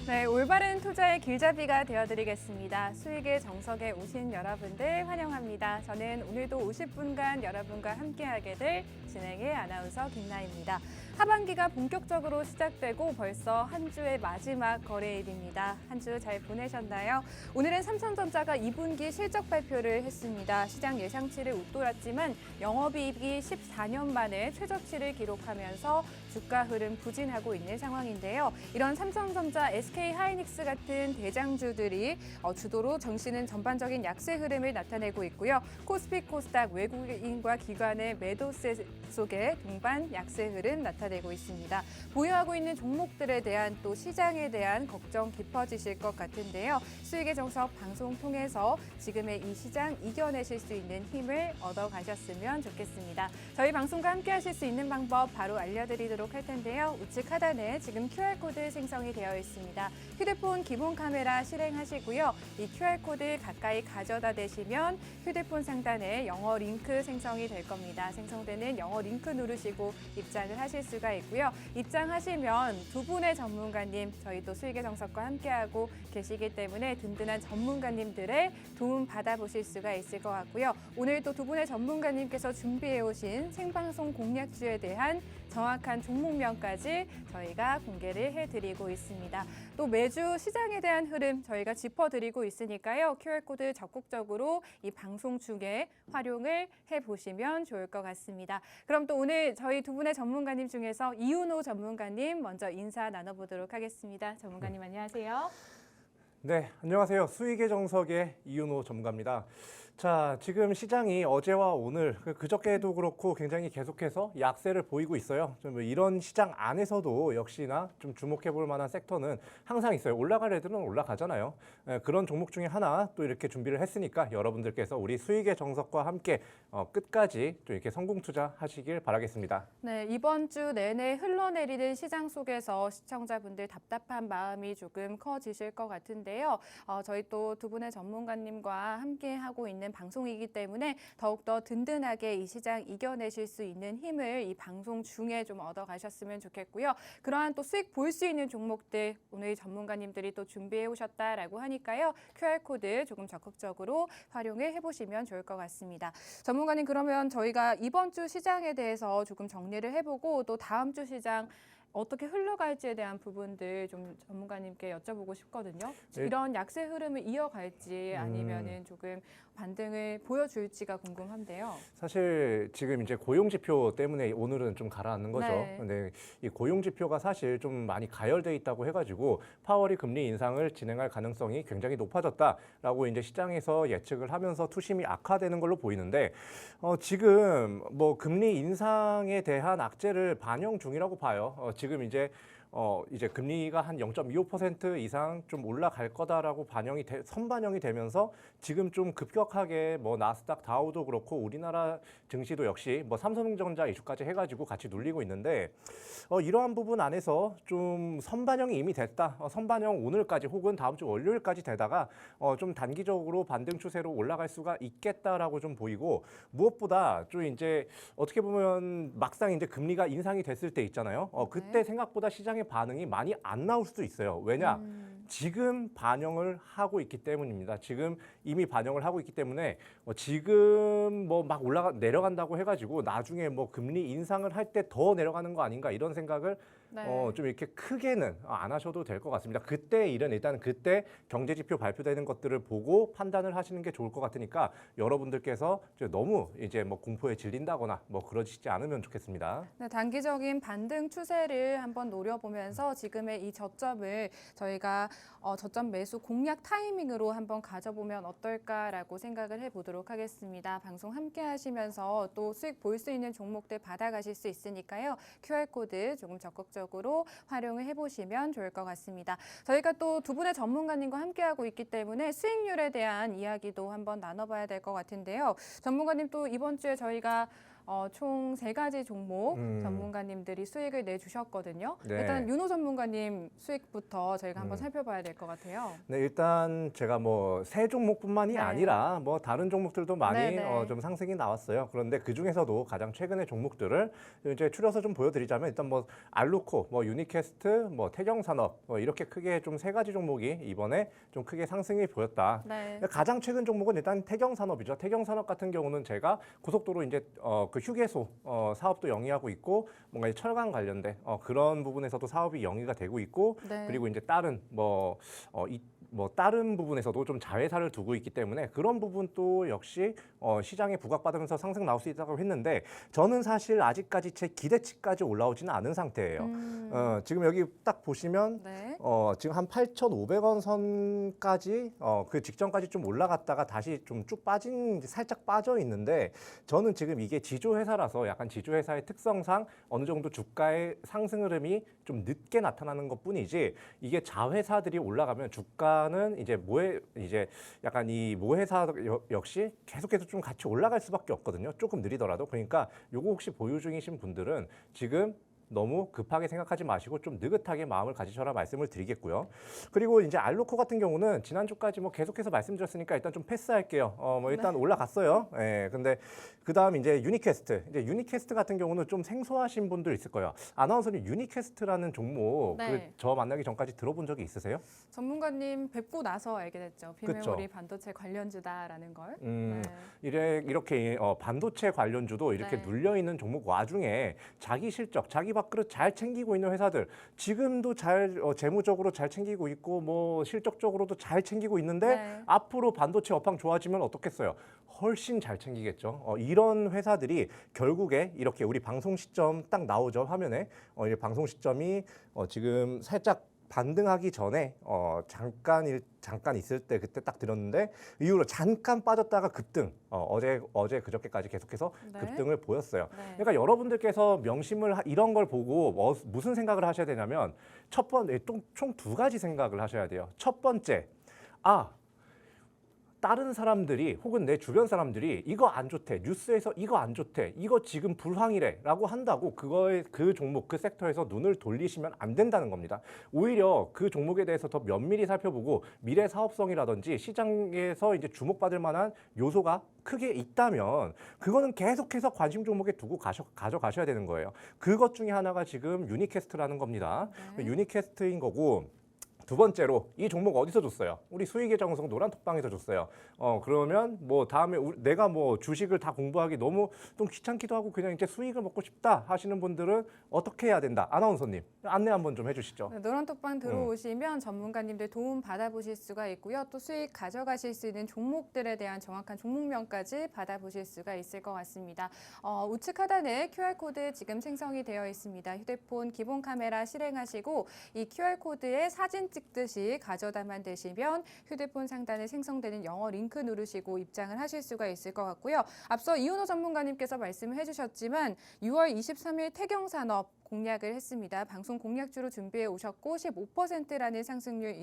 네, 올바른 투자의 길잡이가 되어드리겠습니다. 수익의 정석에 오신 여러분들 환영합니다. 저는 오늘도 50분간 여러분과 함께하게 될 진행의 아나운서 김나입니다. 하반기가 본격적으로 시작되고 벌써 한 주의 마지막 거래일입니다. 한 주 잘 보내셨나요? 오늘은 삼성전자가 2분기 실적 발표를 했습니다. 시장 예상치를 웃돌았지만 영업이익이 14년 만에 최저치를 기록하면서 주가 흐름 부진하고 있는 상황인데요. 이런 삼성전자, SK하이닉스 같은 대장주들이 주도로 정시는 전반적인 약세 흐름을 나타내고 있고요. 코스피, 코스닥 외국인과 기관의 매도세 속에 동반 약세 흐름 나타내고 있습니다. 보유하고 있는 종목들에 대한 또 시장에 대한 걱정 깊어지실 것 같은데요. 수익의 정석 방송 통해서 지금의 이 시장 이겨내실 수 있는 힘을 얻어가셨으면 좋겠습니다. 저희 방송과 함께 하실 수 있는 방법 바로 알려드리도록 할 텐데요. 우측 하단에 지금 QR코드 생성이 되어 있습니다. 휴대폰 기본 카메라 실행하시고요. 이 QR코드 가까이 가져다 대시면 휴대폰 상단에 영어 링크 생성이 될 겁니다. 생성되는 영어 링크 누르시고 입장을 하실 수가 있고요. 입장하시면 두 분의 전문가님, 저희 또 수익의 정석과 함께하고 계시기 때문에 든든한 전문가님들의 도움 받아보실 수가 있을 것 같고요. 오늘 또 두 분의 전문가님께서 준비해 오신 생방송 공략주에 대한 정확한 종목명까지 저희가 공개를 해드리고 있습니다. 또 매주 시장에 대한 흐름 저희가 짚어드리고 있으니까요. QR코드 적극적으로 이 방송 중에 활용을 해보시면 좋을 것 같습니다. 그럼 또 오늘 저희 두 분의 전문가님 중에서 이윤호 전문가님 먼저 인사 나눠보도록 하겠습니다. 전문가님 안녕하세요. 네, 안녕하세요. 수익의 정석의 이윤호 전문가입니다. 자, 지금 시장이 어제와 오늘, 그저께도 그렇고 굉장히 계속해서 약세를 보이고 있어요. 좀 이런 시장 안에서도 역시나 좀 주목해 볼 만한 섹터는 항상 있어요. 올라갈 애들은 올라가잖아요. 그런 종목 중에 하나 또 이렇게 준비를 했으니까 여러분들께서 우리 수익의 정석과 함께 끝까지 또 이렇게 성공 투자하시길 바라겠습니다. 네, 이번 주 내내 흘러내리는 시장 속에서 시청자분들 답답한 마음이 조금 커지실 것 같은데요. 저희 또 두 분의 전문가님과 함께 하고 있는 방송이기 때문에 더욱더 든든하게 이 시장 이겨내실 수 있는 힘을 이 방송 중에 좀 얻어가셨으면 좋겠고요. 그러한 또 수익 볼 수 있는 종목들 오늘 전문가님들이 또 준비해 오셨다라고 하니까요. QR코드 조금 적극적으로 활용을 해보시면 좋을 것 같습니다. 전문가님 그러면 저희가 이번 주 시장에 대해서 조금 정리를 해보고 또 다음 주 시장 어떻게 흘러갈지에 대한 부분들 좀 전문가님께 여쭤보고 싶거든요. 네. 이런 약세 흐름을 이어갈지 아니면은 조금 반등을 보여줄지가 궁금한데요. 사실 지금 이제 고용 지표 때문에 오늘은 좀 가라앉는 거죠. 네. 근데 이 고용 지표가 사실 좀 많이 가열돼 있다고 해가지고 파월이 금리 인상을 진행할 가능성이 굉장히 높아졌다라고 이제 시장에서 예측을 하면서 투심이 악화되는 걸로 보이는데 지금 뭐 금리 인상에 대한 악재를 반영 중이라고 봐요. 지금 이제 금리가 한 0.25% 이상 좀 올라갈 거다라고 선반영이 되면서 지금 좀 급격하게 뭐 나스닥 다우도 그렇고 우리나라 증시도 역시 뭐 삼성전자 이슈까지 해가지고 같이 눌리고 있는데 이러한 부분 안에서 좀 선반영이 이미 됐다. 선반영 오늘까지 혹은 다음 주 월요일까지 되다가 좀 단기적으로 반등 추세로 올라갈 수가 있겠다라고 좀 보이고 무엇보다 좀 이제 어떻게 보면 막상 이제 금리가 인상이 됐을 때 있잖아요. 그때 생각보다 시장의 반응이 많이 안 나올 수도 있어요. 왜냐? 지금 반영을 하고 있기 때문입니다. 지금 이미 반영을 하고 있기 때문에 지금 뭐 막 내려간다고 해가지고 나중에 뭐 금리 인상을 할 때 더 내려가는 거 아닌가 이런 생각을 네. 좀 이렇게 크게는 안 하셔도 될 것 같습니다. 일단 그때 경제 지표 발표되는 것들을 보고 판단을 하시는 게 좋을 것 같으니까 여러분들께서 너무 이제 뭐 공포에 질린다거나 뭐 그러시지 않으면 좋겠습니다. 네, 단기적인 반등 추세를 한번 노려보면서 지금의 이 저점을 저희가 저점 매수 공략 타이밍으로 한번 가져보면 어떨까라고 생각을 해보도록 하겠습니다. 방송 함께 하시면서 또 수익 볼 수 있는 종목들 받아가실 수 있으니까요. QR코드 조금 적극적으로 활용을 해보시면 좋을 것 같습니다. 저희가 또 두 분의 전문가님과 함께하고 있기 때문에 수익률에 대한 이야기도 한번 나눠봐야 될 것 같은데요. 전문가님 또 이번 주에 저희가 총 3가지 종목 음. 전문가님들이 수익을 내주셨거든요. 네. 일단 윤호 전문가님 수익부터 저희가 한번 살펴봐야 될 것 같아요. 네, 일단 제가 뭐 세 종목뿐만이 네. 아니라 뭐 다른 종목들도 많이 네. 좀 상승이 나왔어요. 그런데 그 중에서도 가장 최근의 종목들을 이제 추려서 좀 보여드리자면 일단 뭐 알루코, 뭐 유니캐스트, 뭐 태경산업 뭐 이렇게 크게 좀 3가지 종목이 이번에 좀 크게 상승이 보였다. 네. 가장 최근 종목은 일단 태경산업이죠. 태경산업 같은 경우는 제가 고속도로 이제 그 휴게소 사업도 영위하고 있고 뭔가 이 철강 관련된 그런 부분에서도 사업이 영위가 되고 있고 네. 그리고 이제 다른 다른 부분에서도 좀 자회사를 두고 있기 때문에 그런 부분도 역시 시장에 부각받으면서 상승 나올 수 있다고 했는데 저는 사실 아직까지 제 기대치까지 올라오지는 않은 상태예요. 지금 여기 딱 보시면 네. 지금 한 8,500원 선까지 그 직전까지 좀 올라갔다가 다시 좀 쭉 빠진 살짝 빠져 있는데 저는 지금 이게 지주회사라서 약간 지주회사의 특성상 어느 정도 주가의 상승 흐름이 좀 늦게 나타나는 것뿐이지 이게 자회사들이 올라가면 주가는 이제 약간 이 모회사 역시 계속해서 좀 같이 올라갈 수밖에 없거든요. 조금 느리더라도. 그러니까 요거 혹시 보유 중이신 분들은 지금 너무 급하게 생각하지 마시고 좀 느긋하게 마음을 가지셔라 말씀을 드리겠고요. 그리고 이제 알로코 같은 경우는 지난주까지 뭐 계속해서 말씀드렸으니까 일단 좀 패스할게요. 뭐 일단 올라갔어요. 예. 근데 그다음 이제 유니캐스트 같은 경우는 좀 생소하신 분들 있을 거예요. 아나운서님 유니캐스트라는 종목 네. 저 만나기 전까지 들어본 적이 있으세요? 전문가님 뵙고 나서 알게 됐죠. 비메모리 그쵸. 반도체 관련주다라는 걸. 이렇게 반도체 관련주도 이렇게 네. 눌려 있는 종목 와중에 자기 실적, 자기 밥그릇 잘 챙기고 있는 회사들 지금도 잘 재무적으로 잘 챙기고 있고 뭐 실적적으로도 잘 챙기고 있는데 네. 앞으로 반도체 업황 좋아지면 어떻겠어요? 훨씬 잘 챙기겠죠. 이런 회사들이 결국에 이렇게 우리 방송 시점 딱 나오죠 화면에 이 방송 시점이 지금 살짝 반등하기 전에 잠깐 있을 때 그때 딱 들었는데 이후로 잠깐 빠졌다가 급등 어제 그저께까지 계속해서 네. 급등을 보였어요. 네. 그러니까 여러분들께서 이런 걸 보고 무슨 생각을 하셔야 되냐면 총 2가지 생각을 하셔야 돼요. 첫 번째, 다른 사람들이 혹은 내 주변 사람들이 이거 안 좋대, 뉴스에서 이거 안 좋대, 이거 지금 불황이래 라고 한다고 그 종목, 그 섹터에서 눈을 돌리시면 안 된다는 겁니다. 오히려 그 종목에 대해서 더 면밀히 살펴보고 미래 사업성이라든지 시장에서 이제 주목받을 만한 요소가 크게 있다면 그거는 계속해서 관심 종목에 두고 가져가셔야 되는 거예요. 그것 중에 하나가 지금 유니캐스트라는 겁니다. 네. 유니캐스트인 거고 두 번째로 이 종목 어디서 줬어요? 우리 수익의 정성 노란톡방에서 줬어요. 그러면 뭐 다음에 내가 뭐 주식을 다 공부하기 너무 좀 귀찮기도 하고 그냥 이제 수익을 먹고 싶다 하시는 분들은 어떻게 해야 된다? 아나운서님 안내 한번 좀 해주시죠. 네, 노란톡방 들어오시면 전문가님들 도움 받아보실 수가 있고요. 또 수익 가져가실 수 있는 종목들에 대한 정확한 종목명까지 받아보실 수가 있을 것 같습니다. 우측 하단에 QR코드 지금 생성이 되어 있습니다. 휴대폰 기본 카메라 실행하시고 이 QR코드에 사진 찍듯이 가져다만 되시면 휴대폰 상단에 생성되는 영어 링크 누르시고 입장을 하실 수가 있을 것 같고요. 앞서 이윤호 전문가님께서 말씀을 해주셨지만 6월 23일 태경산업 공략을 했습니다. 방송 공략주로 준비해 오셨고 15%라는 상승률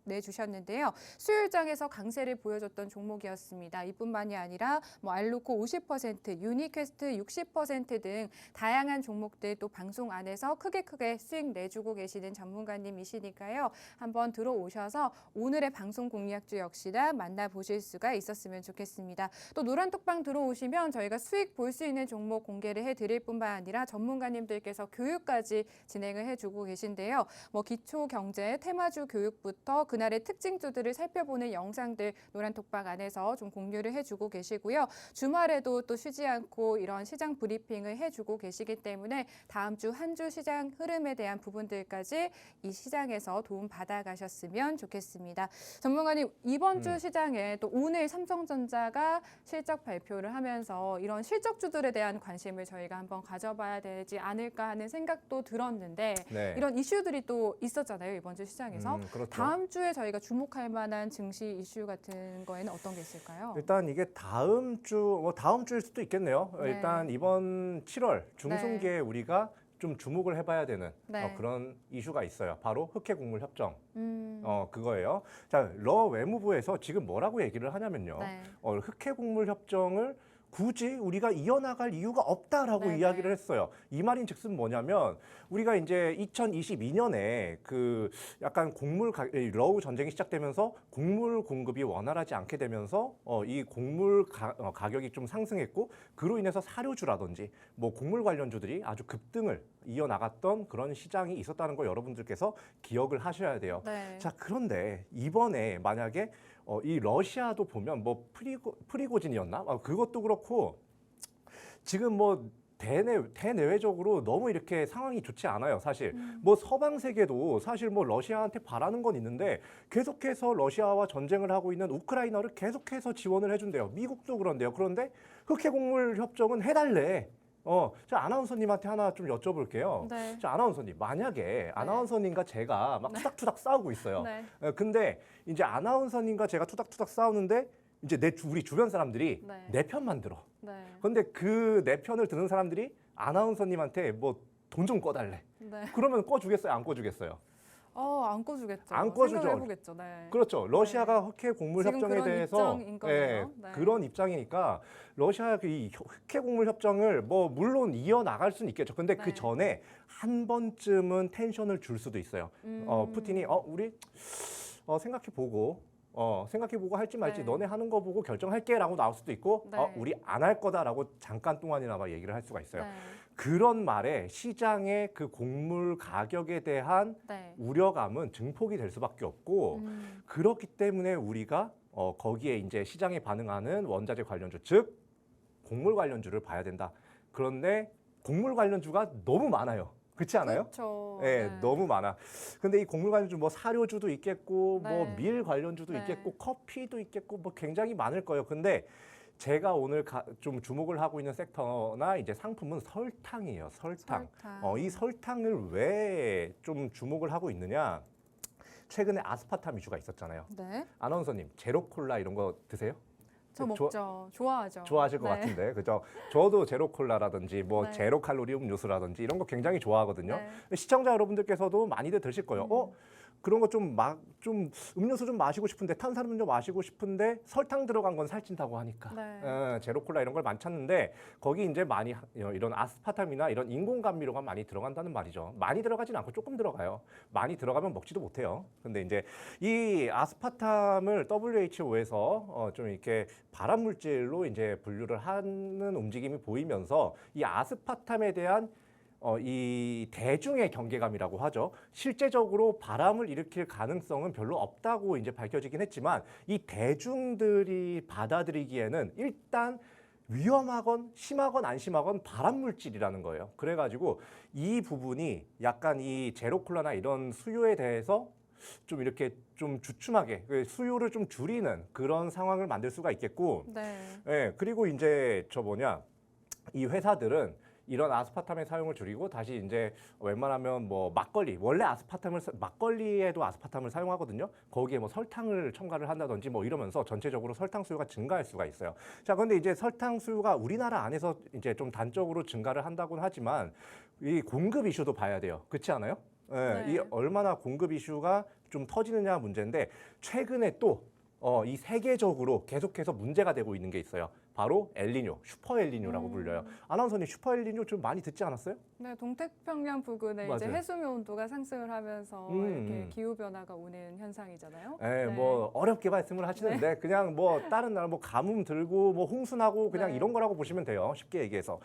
이뤄내주셨는데요. 수요일장에서 강세를 보여줬던 종목이었습니다. 이뿐만이 아니라 뭐 알루코 50%, 유니캐스트 60% 등 다양한 종목들 또 방송 안에서 크게 수익 내주고 계시는 전문가님이시니까요. 한번 들어오셔서 오늘의 방송 공략주 역시나 만나보실 수가 있었으면 좋겠습니다. 또 노란톡방 들어오시면 저희가 수익 볼 수 있는 종목 공개를 해드릴 뿐만 아니라 전문가님들께서 교육까지 진행을 해주고 계신데요. 뭐 기초 경제, 테마주 교육부터 그날의 특징주들을 살펴보는 영상들 노란톡방 안에서 좀 공유를 해주고 계시고요. 주말에도 또 쉬지 않고 이런 시장 브리핑을 해주고 계시기 때문에 다음 주 한 주 시장 흐름에 대한 부분들까지 이 시장에서 도움 받아가셨으면 좋겠습니다. 전문가님 이번 주 시장에 또 오늘 삼성전자가 실적 발표를 하면서 이런 실적주들에 대한 관심을 저희가 한번 가져봐야 되지 않을까 하는 생각도 들었는데 네. 이런 이슈들이 또 있었잖아요 이번 주 시장에서. 그렇죠. 다음 주에 저희가 주목할 만한 증시 이슈 같은 거에는 어떤 게 있을까요? 일단 이게 다음 주일 수도 있겠네요. 네. 일단 이번 7월 중순기에 우리가 좀 주목을 해봐야 되는 네. 그런 이슈가 있어요. 바로 흑해 곡물 협정. 음, 그거예요. 자, 러 외무부에서 지금 뭐라고 얘기를 하냐면요. 네. 흑해 곡물 협정을 굳이 우리가 이어나갈 이유가 없다라고 네네. 이야기를 했어요. 이 말인즉슨 뭐냐면 우리가 이제 2022년에 그 약간 러우 전쟁이 시작되면서 곡물 공급이 원활하지 않게 되면서 이 가격이 좀 상승했고 그로 인해서 사료주라든지 뭐 곡물 관련주들이 아주 급등을 이어나갔던 그런 시장이 있었다는 거 여러분들께서 기억을 하셔야 돼요. 네. 자, 그런데 이번에 만약에 이 러시아도 보면 뭐 프리고진이었나? 그것도 그렇고 지금 뭐 대내외적으로 너무 이렇게 상황이 좋지 않아요, 사실. 뭐 서방 세계도 사실 뭐 러시아한테 바라는 건 있는데 계속해서 러시아와 전쟁을 하고 있는 우크라이나를 계속해서 지원을 해준대요. 미국도 그런데요. 그런데 흑해곡물 협정은 해달래. 자, 아나운서님한테 하나 좀 여쭤볼게요. 네. 자, 아나운서님, 만약에 아나운서님과 제가 막 투닥투닥 싸우고 있어요. 네. 근데 이제 아나운서님과 제가 투닥투닥 싸우는데 이제 우리 주변 사람들이 네. 내 편만 들어. 네. 근데 그 내 편을 드는 사람들이 아나운서님한테 뭐 돈 좀 꺼달래. 네. 그러면 꺼주겠어요? 안 꺼주겠어요? 안 꺼주겠죠. 안 꺼주죠. 생각해보겠죠. 네. 그렇죠. 러시아가 흑해 곡물 지금 협정에 그런 대해서 입장인 거네요. 네. 그런 입장이니까 러시아가 이 흑해 곡물 협정을 뭐 물론 이어 나갈 수는 있겠죠. 근데 네. 그 전에 한 번쯤은 텐션을 줄 수도 있어요. 푸틴이 우리 생각해보고 할지 말지 네. 너네 하는 거 보고 결정할게라고 나올 수도 있고 네. 우리 안 할 거다라고 잠깐 동안이나마 얘기를 할 수가 있어요. 네. 그런 말에 시장의 그 곡물 가격에 대한 네. 우려감은 증폭이 될 수밖에 없고 그렇기 때문에 우리가 거기에 이제 시장에 반응하는 원자재 관련주 즉 곡물 관련주를 봐야 된다. 그런데 곡물 관련주가 너무 많아요. 그렇지 않아요? 그렇죠. 네, 너무 많아. 근데 이 곡물 관련주 뭐 사료주도 있겠고 네. 뭐 밀 관련주도 네. 있겠고 커피도 있겠고 뭐 굉장히 많을 거예요. 근데 제가 오늘 좀 주목을 하고 있는 섹터나 이제 상품은 설탕이에요. 설탕. 이 설탕을 왜 좀 주목을 하고 있느냐? 최근에 아스파탐 이슈가 있었잖아요. 네. 아나운서님 제로콜라 이런 거 드세요? 저 먹죠. 좋아하죠. 좋아하실 것 네. 같은데, 그죠? 저도 제로콜라라든지 뭐 네. 제로칼로리 음료수라든지 이런 거 굉장히 좋아하거든요. 네. 시청자 여러분들께서도 많이들 드실 거예요. 그런 거 좀 음료수 좀 마시고 싶은데 탄산음료 마시고 싶은데 설탕 들어간 건 살찐다고 하니까 네. 제로콜라 이런 걸 많이 찾는데 거기 이제 많이 이런 아스파탐이나 이런 인공 감미료가 많이 들어간다는 말이죠. 많이 들어가진 않고 조금 들어가요. 많이 들어가면 먹지도 못해요. 근데 이제 이 아스파탐을 WHO에서 좀 이렇게 발암 물질로 이제 분류를 하는 움직임이 보이면서 이 아스파탐에 대한 이 대중의 경계감이라고 하죠. 실제적으로 발암을 일으킬 가능성은 별로 없다고 이제 밝혀지긴 했지만 이 대중들이 받아들이기에는 일단 위험하건 심하건 안 심하건 발암 물질이라는 거예요. 그래가지고 이 부분이 약간 이 제로콜라나 이런 수요에 대해서 좀 이렇게 좀 주춤하게 수요를 좀 줄이는 그런 상황을 만들 수가 있겠고, 네. 그리고 이제 이 회사들은 이런 아스파탐의 사용을 줄이고 다시 이제 웬만하면 뭐 막걸리 원래 막걸리에도 아스파탐을 사용하거든요. 거기에 뭐 설탕을 첨가를 한다든지 뭐 이러면서 전체적으로 설탕 수요가 증가할 수가 있어요. 자, 그런데 이제 설탕 수요가 우리나라 안에서 이제 좀 단적으로 증가를 한다고는 하지만 이 공급 이슈도 봐야 돼요. 그렇지 않아요? 네. 이 얼마나 공급 이슈가 좀 터지느냐 문제인데 최근에 또 이 세계적으로 계속해서 문제가 되고 있는 게 있어요. 바로 엘니뇨, 슈퍼 엘니뇨라고 불려요. 아나운서님 슈퍼 엘니뇨 좀 많이 듣지 않았어요? 네, 동태평양 부근에 이제 맞아요. 해수면 온도가 상승을 하면서 이렇게 기후 변화가 오는 현상이잖아요. 네, 뭐 어렵게 말씀을 하시는데 그냥 뭐 다른 나라 뭐 가뭄 들고 뭐 홍수나고 그냥 네. 이런 거라고 보시면 돼요. 쉽게 얘기해서.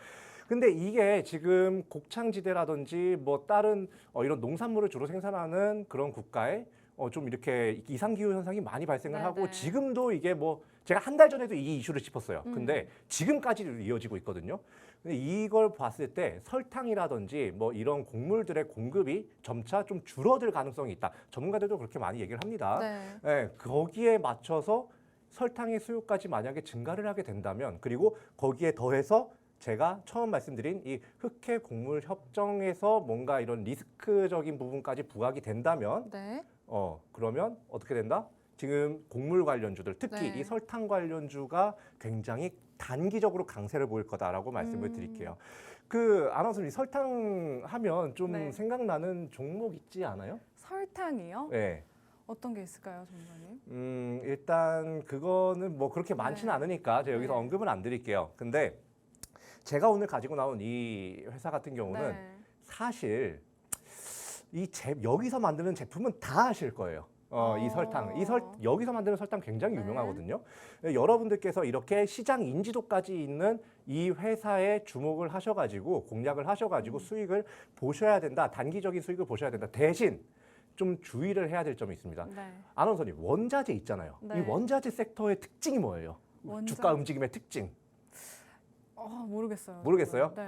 근데 이게 지금 곡창지대라든지 뭐 다른 이런 농산물을 주로 생산하는 그런 국가에 좀 이렇게 이상기후 현상이 많이 발생을 네, 하고 네. 지금도 이게 뭐 제가 한 달 전에도 이 이슈를 짚었어요. 근데 지금까지도 이어지고 있거든요. 근데 이걸 봤을 때 설탕이라든지 뭐 이런 곡물들의 공급이 점차 좀 줄어들 가능성이 있다. 전문가들도 그렇게 많이 얘기를 합니다. 네. 거기에 맞춰서 설탕의 수요까지 만약에 증가를 하게 된다면 그리고 거기에 더해서 제가 처음 말씀드린 이 흑해 곡물 협정에서 뭔가 이런 리스크적인 부분까지 부각이 된다면 네. 그러면 어떻게 된다? 지금 곡물 관련주들 특히 네. 이 설탕 관련주가 굉장히 단기적으로 강세를 보일 거다라고 말씀을 드릴게요. 아나운서님 설탕 하면 좀 네. 생각나는 종목 있지 않아요? 설탕이요? 네. 어떤 게 있을까요, 전문가님? 일단 그거는 뭐 그렇게 많지는 네. 않으니까 제가 여기서 네. 언급은 안 드릴게요. 근데 제가 오늘 가지고 나온 이 회사 같은 경우는 네. 사실 여기서 만드는 제품은 다 아실 거예요. 이 설탕, 여기서 만드는 설탕 굉장히 네. 유명하거든요. 여러분들께서 이렇게 시장 인지도까지 있는 이 회사에 주목을 하셔가지고 공략을 하셔가지고 수익을 보셔야 된다. 단기적인 수익을 보셔야 된다. 대신 좀 주의를 해야 될 점이 있습니다. 네. 아나운서님, 원자재 있잖아요. 네. 이 원자재 섹터의 특징이 뭐예요? 주가 움직임의 특징. 모르겠어요. 모르겠어요? 네.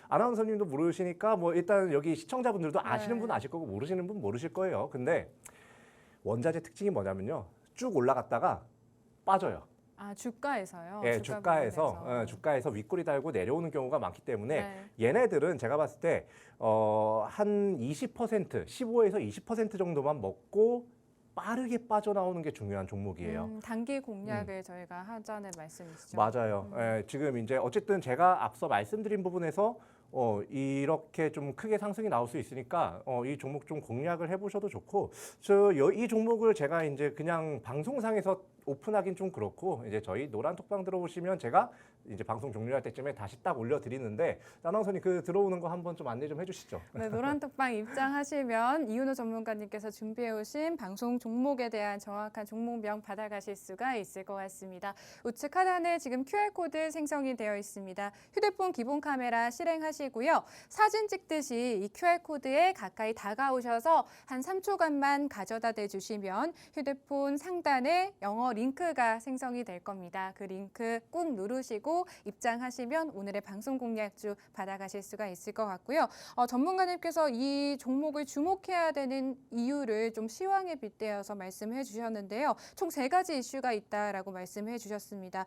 아나운서님도 모르시니까 뭐 일단 여기 시청자분들도 아시는 네. 분 아실 거고 모르시는 분 모르실 거예요. 근데 원자재 특징이 뭐냐면요. 쭉 올라갔다가 빠져요. 주가에서요? 예, 주가에서 부분에서. 주가에서 윗꼬리 달고 내려오는 경우가 많기 때문에 네. 얘네들은 제가 봤을 때 한 20%, 15에서 20% 정도만 먹고 빠르게 빠져나오는 게 중요한 종목이에요. 단기 공략을 저희가 하자는 말씀이시죠? 맞아요. 예, 지금 이제 어쨌든 제가 앞서 말씀드린 부분에서 이렇게 좀 크게 상승이 나올 수 있으니까 이 종목 좀 공략을 해보셔도 좋고, 이 종목을 제가 이제 그냥 방송상에서 오픈하긴 좀 그렇고, 이제 저희 노란 톡방 들어오시면 제가 이제 방송 종료할 때쯤에 다시 딱 올려드리는데, 아나운서님 그 들어오는 거 한번 좀 안내 좀 해주시죠. 네, 노란톡방 입장하시면 이윤호 전문가님께서 준비해오신 방송 종목에 대한 정확한 종목명 받아가실 수가 있을 것 같습니다. 우측 하단에 지금 QR코드 생성이 되어 있습니다. 휴대폰 기본 카메라 실행하시고요. 사진 찍듯이 이 QR코드에 가까이 다가오셔서 한 3초간만 가져다 대주시면 휴대폰 상단에 영어 링크가 생성이 될 겁니다. 그 링크 꾹 누르시고 입장하시면 오늘의 방송 공략주 받아가실 수가 있을 것 같고요. 전문가님께서 이 종목을 주목해야 되는 이유를 좀 시황에 빗대어서 말씀해 주셨는데요. 총 3가지 이슈가 있다라고 말씀해 주셨습니다.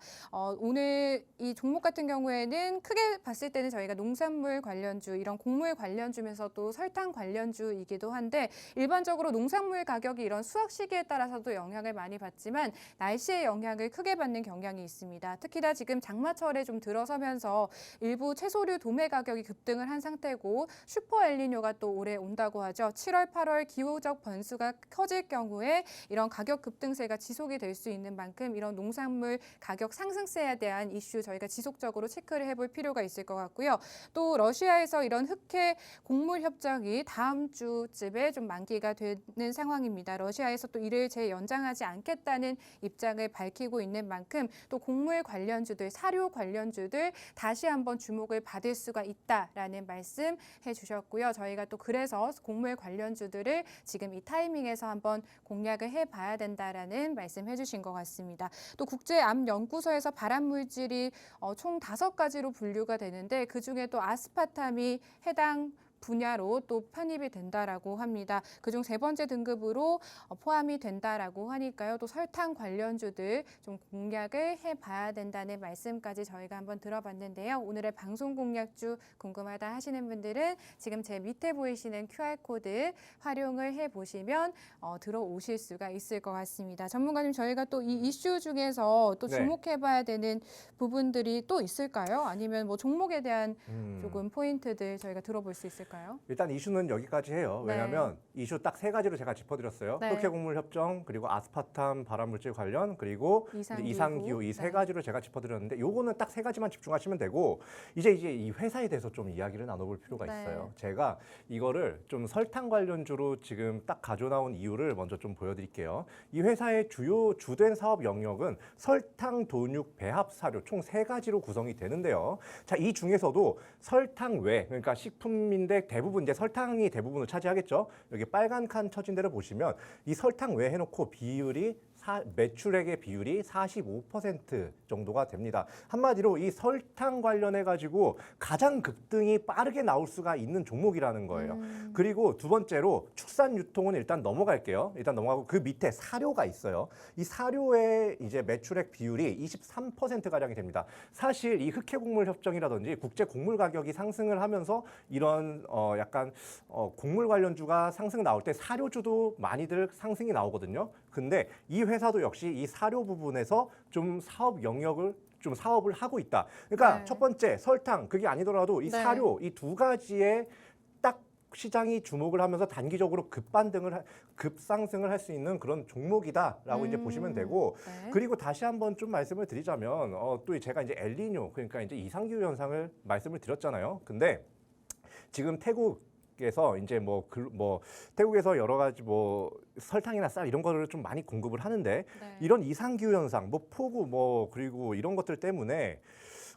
오늘 이 종목 같은 경우에는 크게 봤을 때는 저희가 농산물 관련주, 이런 곡물 관련주면서도 설탕 관련주이기도 한데, 일반적으로 농산물 가격이 이런 수확 시기에 따라서도 영향을 많이 받지만 날씨의 영향을 크게 받는 경향이 있습니다. 특히나 지금 장마철에 좀 들어서면서 일부 채소류 도매 가격이 급등을 한 상태고, 슈퍼 엘니뇨가 또 올해 온다고 하죠. 7월, 8월 기후적 변수가 커질 경우에 이런 가격 급등세가 지속이 될 수 있는 만큼 이런 농산물 가격 상승세에 대한 이슈 저희가 지속적으로 체크를 해볼 필요가 있을 것 같고요. 또 러시아에서 이런 흑해 곡물 협정이 다음 주쯤에 좀 만기가 되는 상황입니다. 러시아에서 또 이를 재연장하지 않겠다는 입장을 밝히고 있는 만큼 또 곡물 관련주들, 사료 관련주들 다시 한번 주목을 받을 수가 있다라는 말씀 해주셨고요. 저희가 또 그래서 곡물 관련주들을 지금 이 타이밍에서 한번 공략을 해봐야 된다라는 말씀 해주신 것 같습니다. 또 국제암연구소에서 발암물질이 총 5가지로 분류가 되는데, 그중에 또 아스파탐이 해당 분야로 또 편입이 된다라고 합니다. 그중 3번째 등급으로 포함이 된다라고 하니까요. 또 설탕 관련주들 좀 공략을 해봐야 된다는 말씀까지 저희가 한번 들어봤는데요. 오늘의 방송 공략주 궁금하다 하시는 분들은 지금 제 밑에 보이시는 QR코드 활용을 해보시면 들어오실 수가 있을 것 같습니다. 전문가님, 저희가 또 이 이슈 중에서 또 네. 주목해봐야 되는 부분들이 또 있을까요? 아니면 뭐 종목에 대한 조금 포인트들 저희가 들어볼 수 있을까요? 일단 이슈는 여기까지 해요. 네. 왜냐하면 이슈 딱 3가지로 제가 짚어드렸어요. 네. 흑해곡물 협정, 그리고 아스파탐 발암물질 관련, 그리고 이상기후 이 3가지로 제가 짚어드렸는데, 요거는 딱 3가지만 집중하시면 되고, 이제 이 회사에 대해서 좀 이야기를 나눠볼 필요가 네. 있어요. 제가 이거를 좀 설탕 관련주로 지금 딱 가져나온 이유를 먼저 좀 보여드릴게요. 이 회사의 주된 사업 영역은 설탕, 돈육, 배합 사료 총 3가지로 구성이 되는데요. 자, 이 중에서도 설탕 외, 그러니까 식품인데 대부분 이제 설탕이 대부분을 차지하겠죠. 여기 빨간 칸 쳐진 데를 보시면 이 설탕 외 해놓고 비율이 매출액의 비율이 45% 정도가 됩니다. 한마디로 이 설탕 관련해 가지고 가장 급등이 빠르게 나올 수가 있는 종목이라는 거예요. 그리고 두 번째로 축산 유통은 일단 넘어갈게요. 일단 넘어가고 그 밑에 사료가 있어요. 이 사료의 이제 매출액 비율이 23% 가량이 됩니다. 사실 이 흑해곡물 협정이라든지 국제 곡물 가격이 상승을 하면서 이런 약간 곡물 관련주가 상승 나올 때 사료주도 많이들 상승이 나오거든요. 근데 이 회사도 역시 이 사료 부분에서 좀 사업을 하고 있다. 그러니까 네. 첫 번째 설탕 그게 아니더라도 이 네. 사료 이 2가지에 딱 시장이 주목을 하면서 단기적으로 급상승을 할 수 있는 그런 종목이다라고 이제 보시면 되고 네. 그리고 다시 한번 좀 말씀을 드리자면 또 제가 이제 엘니뇨 그러니까 이제 이상기후 현상을 말씀을 드렸잖아요. 근데 지금 태국에서 이제 태국에서 여러 가지 설탕이나 쌀 이런 거를 좀 많이 공급을 하는데 네. 이런 이상기후 현상, 폭우 그리고 이런 것들 때문에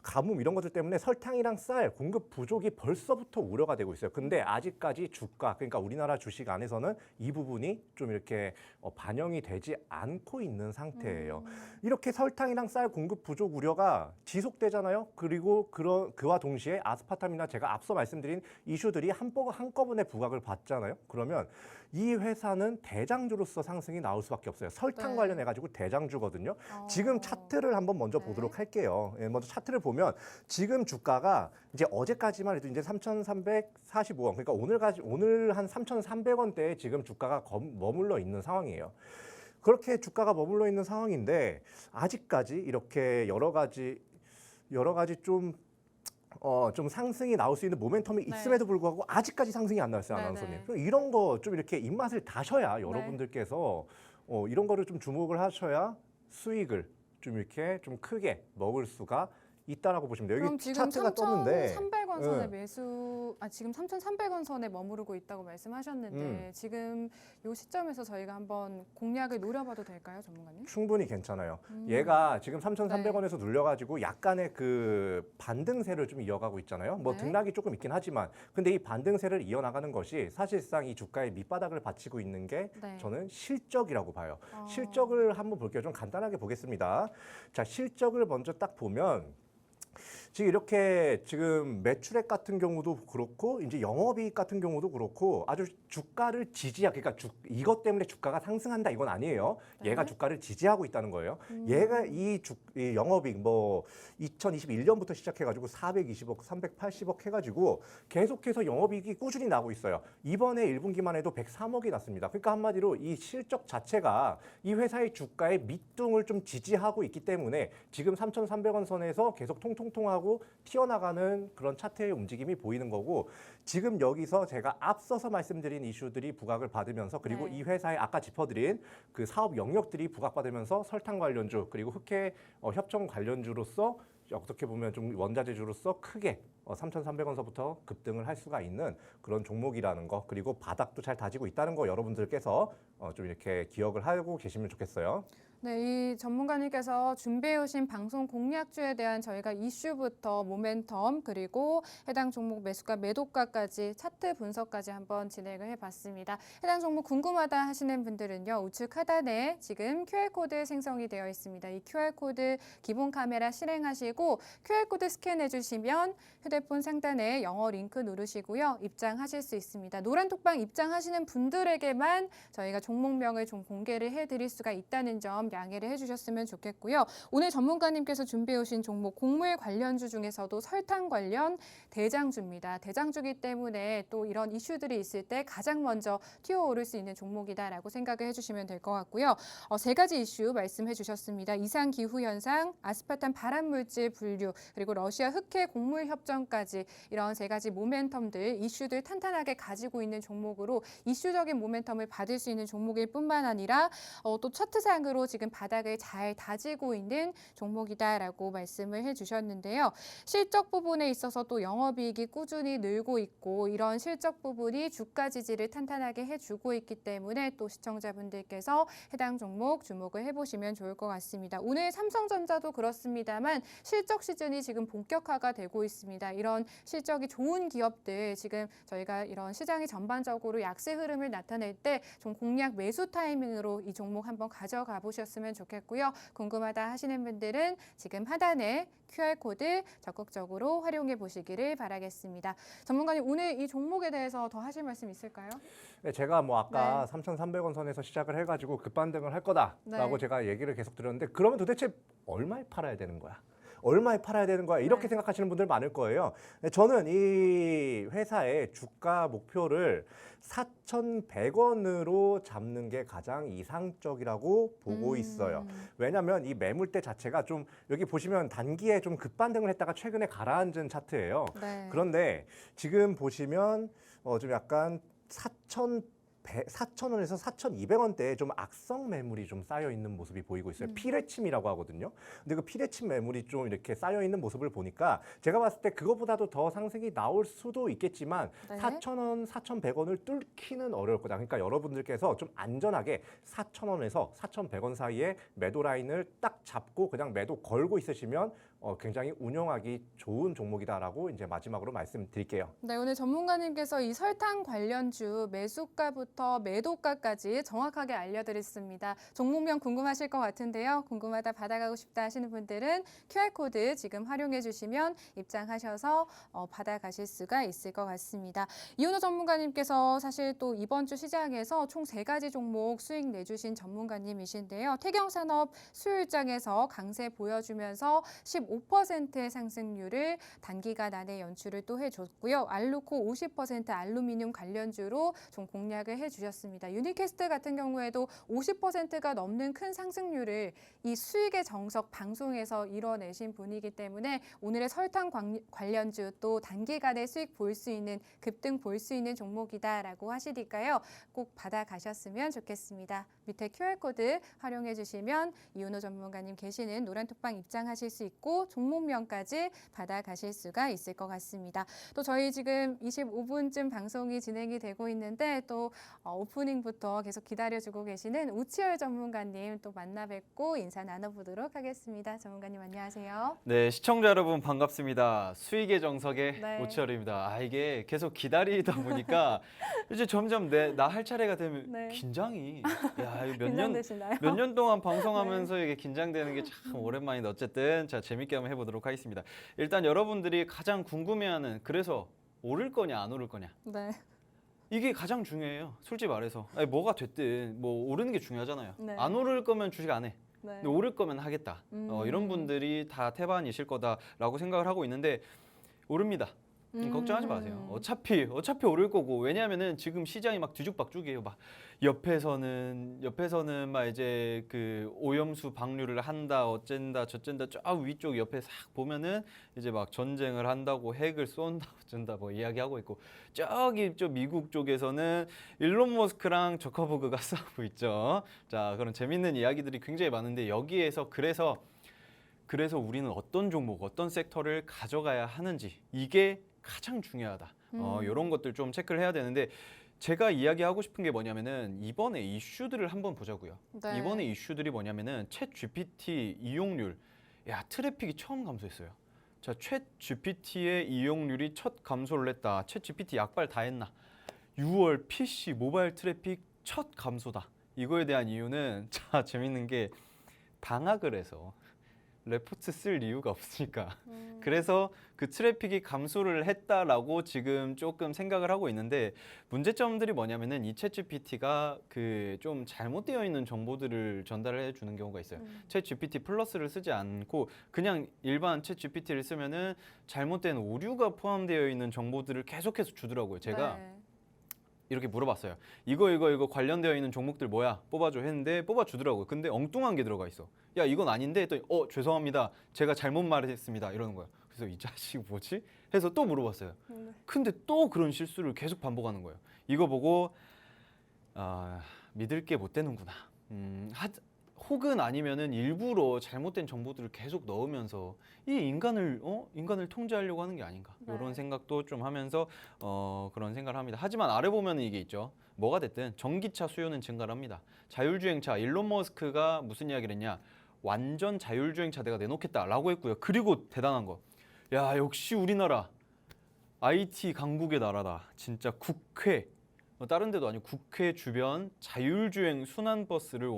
가뭄 이런 것들 때문에 설탕이랑 쌀 공급 부족이 벌써부터 우려가 되고 있어요. 근데 아직까지 주가, 그러니까 우리나라 주식 안에서는 이 부분이 좀 이렇게 반영이 되지 않고 있는 상태예요. 이렇게 설탕이랑 쌀 공급 부족 우려가 지속되잖아요. 그리고 그와 동시에 아스파탐이나 제가 앞서 말씀드린 이슈들이 한꺼번에 부각을 받잖아요. 그러면 이 회사는 대장주로서 상승이 나올 수밖에 없어요. 설탕 네. 관련해 가지고 대장주거든요. 지금 차트를 한번 먼저 네. 보도록 할게요. 먼저 차트를 보면 지금 주가가 이제 어제까지만 해도 이제 3,345원. 그러니까 오늘 한 3,300원대에 지금 주가가 머물러 있는 상황이에요. 그렇게 주가가 머물러 있는 상황인데 아직까지 이렇게 여러 가지 좀 상승이 나올 수 있는 모멘텀이 네. 있음에도 불구하고 아직까지 상승이 안 나왔어요, 네, 아나운서님. 네. 그럼 이런 거 좀 이렇게 입맛을 다셔야 여러분들께서 이런 거를 좀 주목을 하셔야 수익을 좀 이렇게 좀 크게 먹을 수가 있다라고 보시면 돼요. 그럼 여기 지금 차트가 떴는데 3,300원 선에 네. 지금 3,300원 선에 머무르고 있다고 말씀하셨는데 지금 이 시점에서 저희가 한번 공략을 노려봐도 될까요, 전문가님? 충분히 괜찮아요. 얘가 지금 3,300원에서 네. 눌려가지고 약간의 그 반등세를 좀 이어가고 있잖아요. 네. 등락이 조금 있긴 하지만 근데 이 반등세를 이어나가는 것이 사실상 이 주가의 밑바닥을 받치고 있는 게 네. 저는 실적이라고 봐요. 실적을 한번 볼게요. 좀 간단하게 보겠습니다. 자, 실적을 먼저 딱 보면 지금 이렇게 지금 매출액 같은 경우도 그렇고 이제 영업이익 같은 경우도 그렇고 아주 주가를 그러니까 이것 때문에 주가가 상승한다 이건 아니에요. 네. 얘가 주가를 지지하고 있다는 거예요. 얘가 이 영업이익 2021년부터 시작해가지고 420억, 380억 해가지고 계속해서 영업이익이 꾸준히 나고 있어요. 이번에 1분기만 해도 103억이 났습니다. 그러니까 한마디로 이 실적 자체가 이 회사의 주가의 밑둥을 좀 지지하고 있기 때문에 지금 3,300원 선에서 계속 통통통하고 튀어나가는 그런 차트의 움직임이 보이는 거고 지금 여기서 제가 앞서서 말씀드린 이슈들이 부각을 받으면서 그리고 네. 이 회사의 아까 짚어드린 그 사업 영역들이 부각받으면서 설탕 관련주 그리고 흑해 협정 관련주로서 어떻게 보면 좀 원자재주로서 크게 3,300원서부터 급등을 할 수가 있는 그런 종목이라는 거 그리고 바닥도 잘 다지고 있다는 거 여러분들께서 좀 이렇게 기억을 하고 계시면 좋겠어요. 네, 이 전문가님께서 준비해 오신 방송 공략주에 대한 저희가 이슈부터 모멘텀 그리고 해당 종목 매수가 매도가까지 차트 분석까지 한번 진행을 해봤습니다. 해당 종목 궁금하다 하시는 분들은요. 우측 하단에 지금 QR코드 생성이 되어 있습니다. 이 QR코드 기본 카메라 실행하시고 QR코드 스캔해 주시면 휴대폰 상단에 영어 링크 누르시고요. 입장하실 수 있습니다. 노란 톡방 입장하시는 분들에게만 저희가 종목명을 좀 공개를 해드릴 수가 있다는 점 양해를 해주셨으면 좋겠고요. 오늘 전문가님께서 준비해 오신 종목 곡물 관련주 중에서도 설탕 관련 대장주입니다. 대장주기 때문에 또 이런 이슈들이 있을 때 가장 먼저 튀어오를 수 있는 종목이다라고 생각을 해주시면 될 것 같고요. 세 가지 이슈 말씀해 주셨습니다. 이상 기후 현상, 아스파탐 발암물질 분류, 그리고 러시아 흑해 곡물 협정까지 이런 세 가지 모멘텀들, 이슈들 탄탄하게 가지고 있는 종목으로 이슈적인 모멘텀을 받을 수 있는 종목일 뿐만 아니라 또 차트상으로 지금 바닥을 잘 다지고 있는 종목이다라고 말씀을 해주셨는데요. 실적 부분에 있어서 또 영업이익이 꾸준히 늘고 있고 이런 실적 부분이 주가 지지를 탄탄하게 해주고 있기 때문에 또 시청자분들께서 해당 종목 주목을 해보시면 좋을 것 같습니다. 오늘 삼성전자도 그렇습니다만 실적 시즌이 지금 본격화가 되고 있습니다. 이런 실적이 좋은 기업들 지금 저희가 이런 시장이 전반적으로 약세 흐름을 나타낼 때 좀 공략 매수 타이밍으로 이 종목 한번 가져가 보셨으면 좋겠고요. 궁금하다 하시는 분들은 지금 하단에 QR코드 적극적으로 활용해 보시기를 바라겠습니다. 전문가님 오늘 이 종목에 대해서 더 하실 말씀 있을까요? 네, 제가 아까 3,300원 선에서 시작을 해가지고 급반등을 할 거다라고 네. 제가 얘기를 계속 드렸는데 그러면 도대체 얼마에 팔아야 되는 거야? 얼마에 팔아야 되는 거야? 이렇게 네. 생각하시는 분들 많을 거예요. 저는 이 회사의 주가 목표를 4,100원으로 잡는 게 가장 이상적이라고 보고 있어요. 왜냐하면 이 매물대 자체가 좀 여기 보시면 단기에 좀 급반등을 했다가 최근에 가라앉은 차트예요. 네. 그런데 지금 보시면 좀 약간 4,000원에서 4,200원대에 좀 악성 매물이 좀 쌓여 있는 모습이 보이고 있어요. 피레침이라고 하거든요. 근데 그 피레침 매물이 좀 이렇게 쌓여 있는 모습을 보니까 제가 봤을 때 그거보다도 더 상승이 나올 수도 있겠지만 네. 4,000원, 4,100원을 뚫기는 어려울 거다. 그러니까 여러분들께서 좀 안전하게 4,000원에서 4,100원 사이에 매도 라인을 딱 잡고 그냥 매도 걸고 있으시면 굉장히 운영하기 좋은 종목이다라고 이제 마지막으로 말씀드릴게요. 네, 오늘 전문가님께서 이 설탕 관련주 매수가부터 매도가까지 정확하게 알려드렸습니다. 종목명 궁금하실 것 같은데요. 궁금하다 받아가고 싶다 하시는 분들은 QR코드 지금 활용해 주시면 입장하셔서 받아가실 수가 있을 것 같습니다. 이은호 전문가님께서 사실 또 이번 주 시장에서 총 3가지 종목 수익 내주신 전문가님이신데요. 태경산업 수요일장에서 강세 보여주면서 15%의 상승률을 단기간 안에 연출을 또 해줬고요. 알루코 50% 알루미늄 관련주로 좀 공략을 해주셨습니다. 유니캐스트 같은 경우에도 50%가 넘는 큰 상승률을 이 수익의 정석 방송에서 이뤄내신 분이기 때문에 오늘의 설탕 관련주 또 단기간에 수익 볼 수 있는 급등 볼 수 있는 종목이다라고 하시니까요. 꼭 받아가셨으면 좋겠습니다. 밑에 QR코드 활용해 주시면 이은호 전문가님 계시는 노란톡방 입장하실 수 있고 종목명까지 받아가실 수가 있을 것 같습니다. 또 저희 지금 25분쯤 방송이 진행이 되고 있는데 또 오프닝부터 계속 기다려주고 계시는 우치열 전문가님 또 만나 뵙고 인사 나눠보도록 하겠습니다. 전문가님 안녕하세요. 네, 시청자 여러분 반갑습니다. 수익의 정석의 네. 오치열입니다. 이게 계속 기다리다 보니까 이제 점점 나 할 차례가 되면 네. 긴장이 야, 이거 긴장되시나요? 몇 년 동안 방송하면서 이게 긴장되는 게 참 오랜만인데 어쨌든 자 재밌게 한번 해보도록 하겠습니다. 일단 여러분들이 가장 궁금해하는 그래서 오를 거냐 안 오를 거냐 네. 이게 가장 중요해요. 솔직히 말해서 아니, 뭐가 됐든 뭐 오르는 게 중요하잖아요. 네. 안 오를 거면 주식 안 해. 네. 근데 오를 거면 하겠다. 이런 분들이 다 태반이실 거다라고 생각을 하고 있는데 오릅니다. 걱정하지 마세요. 어차피 오를 거고 왜냐하면은 지금 시장이 막 뒤죽박죽이에요. 막 옆에서는 막 이제 그 오염수 방류를 한다 어쩐다 저쩐다 쫙 위쪽 옆에 싹 보면은 이제 막 전쟁을 한다고 핵을 쏜다 어쩐다 뭐 이야기하고 있고 저기 저 미국 쪽에서는 일론 머스크랑 저커버그가 싸우고 있죠. 자 그런 재밌는 이야기들이 굉장히 많은데 여기에서 그래서 우리는 어떤 종목, 어떤 섹터를 가져가야 하는지 이게 가장 중요하다. 이런 것들 좀 체크를 해야 되는데 제가 이야기하고 싶은 게 뭐냐면은 이번에 이슈들을 한번 보자고요. 네. 이번에 이슈들이 뭐냐면은 챗 GPT 이용률, 야 트래픽이 처음 감소했어요. 자, 챗 GPT의 이용률이 첫 감소를 했다. 챗 GPT 약발 다 했나? 6월 PC 모바일 트래픽 첫 감소다. 이거에 대한 이유는 자 재밌는 게 방학을 해서 레포트 쓸 이유가 없으니까 그래서 그 트래픽이 감소를 했다라고 지금 조금 생각을 하고 있는데 문제점들이 뭐냐면은 이 챗GPT가 그 좀 잘못되어 있는 정보들을 전달해 주는 경우가 있어요. 챗GPT 플러스를 쓰지 않고 그냥 일반 챗GPT를 쓰면은 잘못된 오류가 포함되어 있는 정보들을 계속해서 주더라고요. 제가 네. 이렇게 물어봤어요. 이거 관련되어 있는 종목들 뭐야? 뽑아줘 했는데 뽑아주더라고요. 근데 엉뚱한 게 들어가 있어. 야 이건 아닌데 했더니 죄송합니다. 제가 잘못 말했습니다. 이러는 거예요. 그래서 이 자식 뭐지? 해서 또 물어봤어요. 근데 또 그런 실수를 계속 반복하는 거예요. 이거 보고 믿을 게 못 되는구나. 혹은 아니면은 일부러 잘못된 정보들을 계속 넣으면서 이 인간을 통제하려고 하는 게 아닌가 네. 이런 생각도 좀 하면서 그런 생각을 합니다. 하지만 아래 보면은 이게 있죠. 뭐가 됐든 전기차 수요는 증가를 합니다. 자율주행차 일론 머스크가 무슨 이야기를 했냐? 완전 자율주행차 내가 내놓겠다라고 했고요. 그리고 대단한 거, 야 역시 우리나라 IT 강국의 나라다. 진짜 국회 다른 데도 아니고 국회 주변 자율주행 순환버스를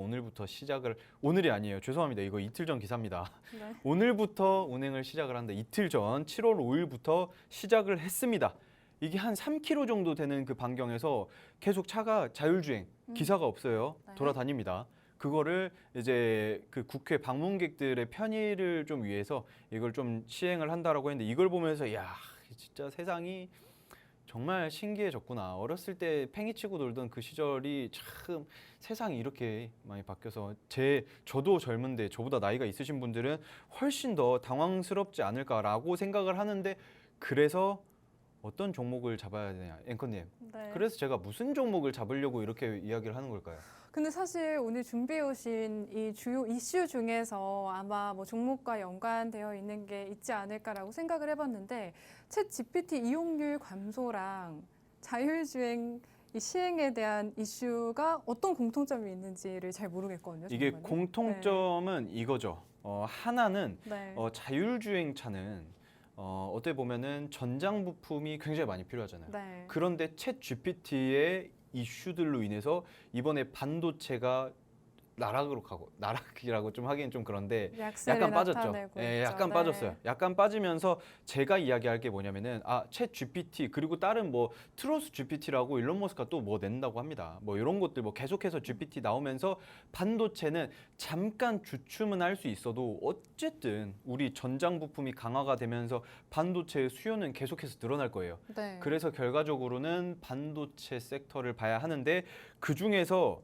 오늘이 아니에요. 죄송합니다. 이거 이틀 전 기사입니다. 네. 오늘부터 운행을 시작을 한다. 이틀 전 7월 5일부터 시작을 했습니다. 이게 한 3km 정도 되는 그 반경에서 계속 차가 자율주행, 기사가 없어요. 네. 돌아다닙니다. 그거를 이제 그 국회 방문객들의 편의를 좀 위해서 이걸 좀 시행을 한다라고 했는데 이걸 보면서 야, 진짜 세상이 정말 신기해졌구나. 어렸을 때 팽이치고 놀던 그 시절이 참 세상이 이렇게 많이 바뀌어서 저도 젊은데 저보다 나이가 있으신 분들은 훨씬 더 당황스럽지 않을까라고 생각을 하는데 그래서 어떤 종목을 잡아야 되냐, 앵커님. 네. 그래서 제가 무슨 종목을 잡으려고 이렇게 이야기를 하는 걸까요? 근데 사실 오늘 준비해 오신 이 주요 이슈 중에서 아마 뭐 종목과 연관되어 있는 게 있지 않을까라고 생각을 해봤는데 챗 GPT 이용률 감소랑 자율주행 이 시행에 대한 이슈가 어떤 공통점이 있는지를 잘 모르겠거든요. 이게 정말로. 공통점은 이거죠. 하나는 네. 자율주행차는 어떻게 보면은 전장 부품이 굉장히 많이 필요하잖아요. 네. 그런데 챗 GPT의 이슈들로 인해서 이번에 반도체가 나락이라고 좀 하기엔 좀 그런데 약세를 약간 빠졌죠. 나타내고 예, 있죠. 약간 네. 빠졌어요. 약간 빠지면서 제가 이야기할 게 뭐냐면은 챗 GPT 그리고 다른 뭐 트로스 GPT라고 일론 머스크가 또 뭐 낸다고 합니다. 뭐 이런 것들 뭐 계속해서 GPT 나오면서 반도체는 잠깐 주춤은 할 수 있어도 어쨌든 우리 전장 부품이 강화가 되면서 반도체의 수요는 계속해서 늘어날 거예요. 네. 그래서 결과적으로는 반도체 섹터를 봐야 하는데 그 중에서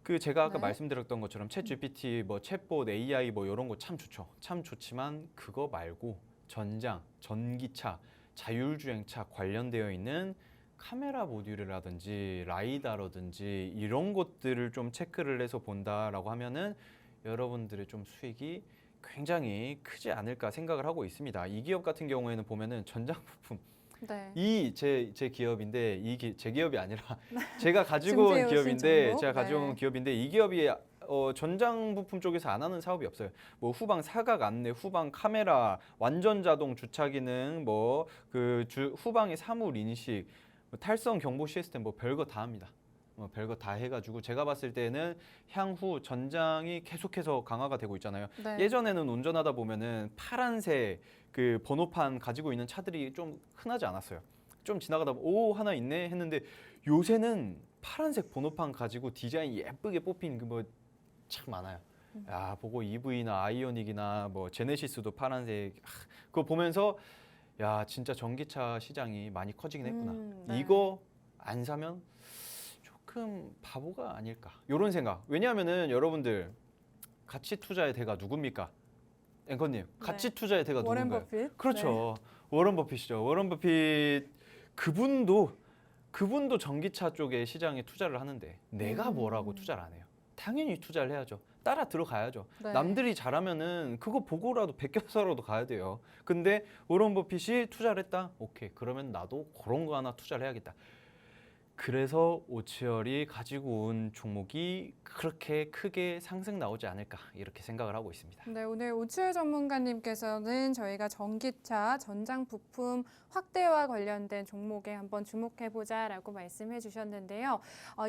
그 제가 아까 네. 말씀드렸던 것처럼 챗 GPT, 뭐 챗봇, AI 뭐 이런 거 참 좋죠. 참 좋지만 그거 말고 전장, 전기차, 자율주행차 관련되어 있는 카메라 모듈이라든지 라이다라든지 이런 것들을 좀 체크를 해서 본다라고 하면은 여러분들의 좀 수익이 굉장히 크지 않을까 생각을 하고 있습니다. 이 기업 같은 경우에는 보면은 전장 부품 네. 이 제 기업인데 제 기업이 아니라 제가 가지고 온 준비해 오신 기업인데 종목? 제가 가지고 온 네. 기업인데 이 기업이 전장 부품 쪽에서 안 하는 사업이 없어요. 뭐 후방 사각 안내, 후방 카메라, 완전 자동 주차 기능, 뭐 그 후방의 사물 인식, 뭐 탈선 경보 시스템 뭐 별거 다 합니다. 별거 다 해가지고 제가 봤을 때는 향후 전장이 계속해서 강화가 되고 있잖아요. 네. 예전에는 운전하다 보면은 파란색 그 번호판 가지고 있는 차들이 좀 흔하지 않았어요. 좀 지나가다 오 하나 있네 했는데 요새는 파란색 번호판 가지고 디자인 예쁘게 뽑힌 그 뭐 참 많아요. 야 보고 EV나 아이오닉이나 뭐 제네시스도 파란색 그거 보면서 야 진짜 전기차 시장이 많이 커지긴 했구나. 네. 이거 안 사면 조금 바보가 아닐까 이런 생각. 왜냐하면은 여러분들 가치 투자의 대가 누굽니까? 앵커님 가치 투자의 대가 워렌 누군가요? 버핏. 그렇죠. 워런 버핏이죠. 워런 버핏 그분도 전기차 쪽에 시장에 투자를 하는데 내가 뭐라고 투자를 안 해요. 당연히 투자를 해야죠. 따라 들어가야죠. 네. 남들이 잘하면은 그거 보고라도 베껴서라도 가야 돼요. 근데 워런 버핏이 투자를 했다. 오케이. 그러면 나도 그런 거 하나 투자를 해야겠다. 그래서 오치열이 가지고 온 종목이 그렇게 크게 상승 나오지 않을까 이렇게 생각을 하고 있습니다. 네, 오늘 오추열 전문가님께서는 저희가 전기차 전장 부품 확대와 관련된 종목에 한번 주목해보자라고 말씀해 주셨는데요.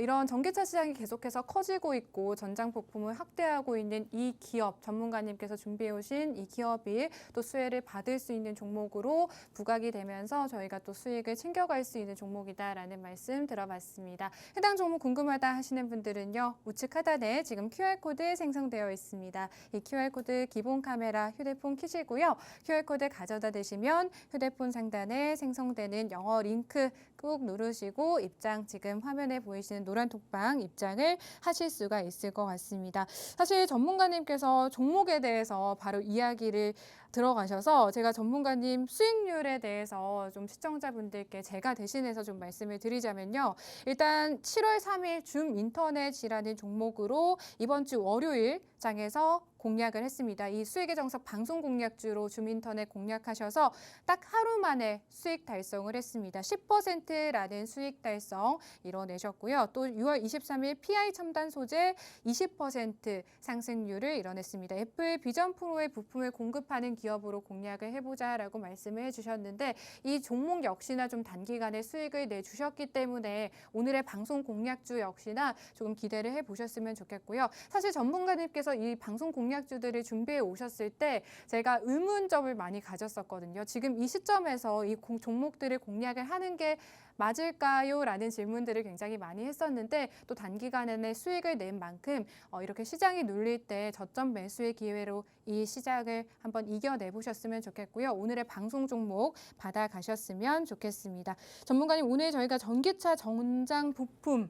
이런 전기차 시장이 계속해서 커지고 있고 전장 부품을 확대하고 있는 이 기업 전문가님께서 준비해 오신 이 기업이 또 수혜를 받을 수 있는 종목으로 부각이 되면서 저희가 또 수익을 챙겨갈 수 있는 종목이다라는 말씀 들어봤습니다. 해당 종목 궁금하다 하시는 분들은요. 우측 하단에 지금 QR코드 생성되어 있습니다. 이 QR코드 기본 카메라 휴대폰 켜시고요. QR코드 가져다 대시면 휴대폰 상단에 생성되는 영어 링크 꾹 누르시고 입장 지금 화면에 보이시는 노란 톡방 입장을 하실 수가 있을 것 같습니다. 사실 전문가님께서 종목에 대해서 바로 이야기를 들어가셔서 제가 전문가님 수익률에 대해서 좀 시청자분들께 제가 대신해서 좀 말씀을 드리자면요. 일단 7월 3일 줌 인터넷이라는 종목으로 이번 주 월요일 장에서 공략을 했습니다. 이 수익의 정석 방송 공략주로 줌인터넷 공략하셔서 딱 하루 만에 수익 달성을 했습니다. 10%라는 수익 달성 이뤄내셨고요. 또 6월 23일 PI 첨단 소재 20% 상승률을 이뤄냈습니다. 애플 비전 프로의 부품을 공급하는 기업으로 공략을 해보자라고 말씀을 해주셨는데 이 종목 역시나 좀 단기간에 수익을 내주셨기 때문에 오늘의 방송 공략주 역시나 조금 기대를 해보셨으면 좋겠고요. 사실 전문가님께서 이 방송 공략주들을 준비해 오셨을 때 제가 의문점을 많이 가졌었거든요. 지금 이 시점에서 이 종목들을 공략을 하는 게 맞을까요? 라는 질문들을 굉장히 많이 했었는데 또 단기간에 수익을 낸 만큼 이렇게 시장이 눌릴 때 저점 매수의 기회로 이 시작을 한번 이겨내 보셨으면 좋겠고요. 오늘의 방송 종목 받아가셨으면 좋겠습니다. 전문가님 오늘 저희가 전기차 전장 부품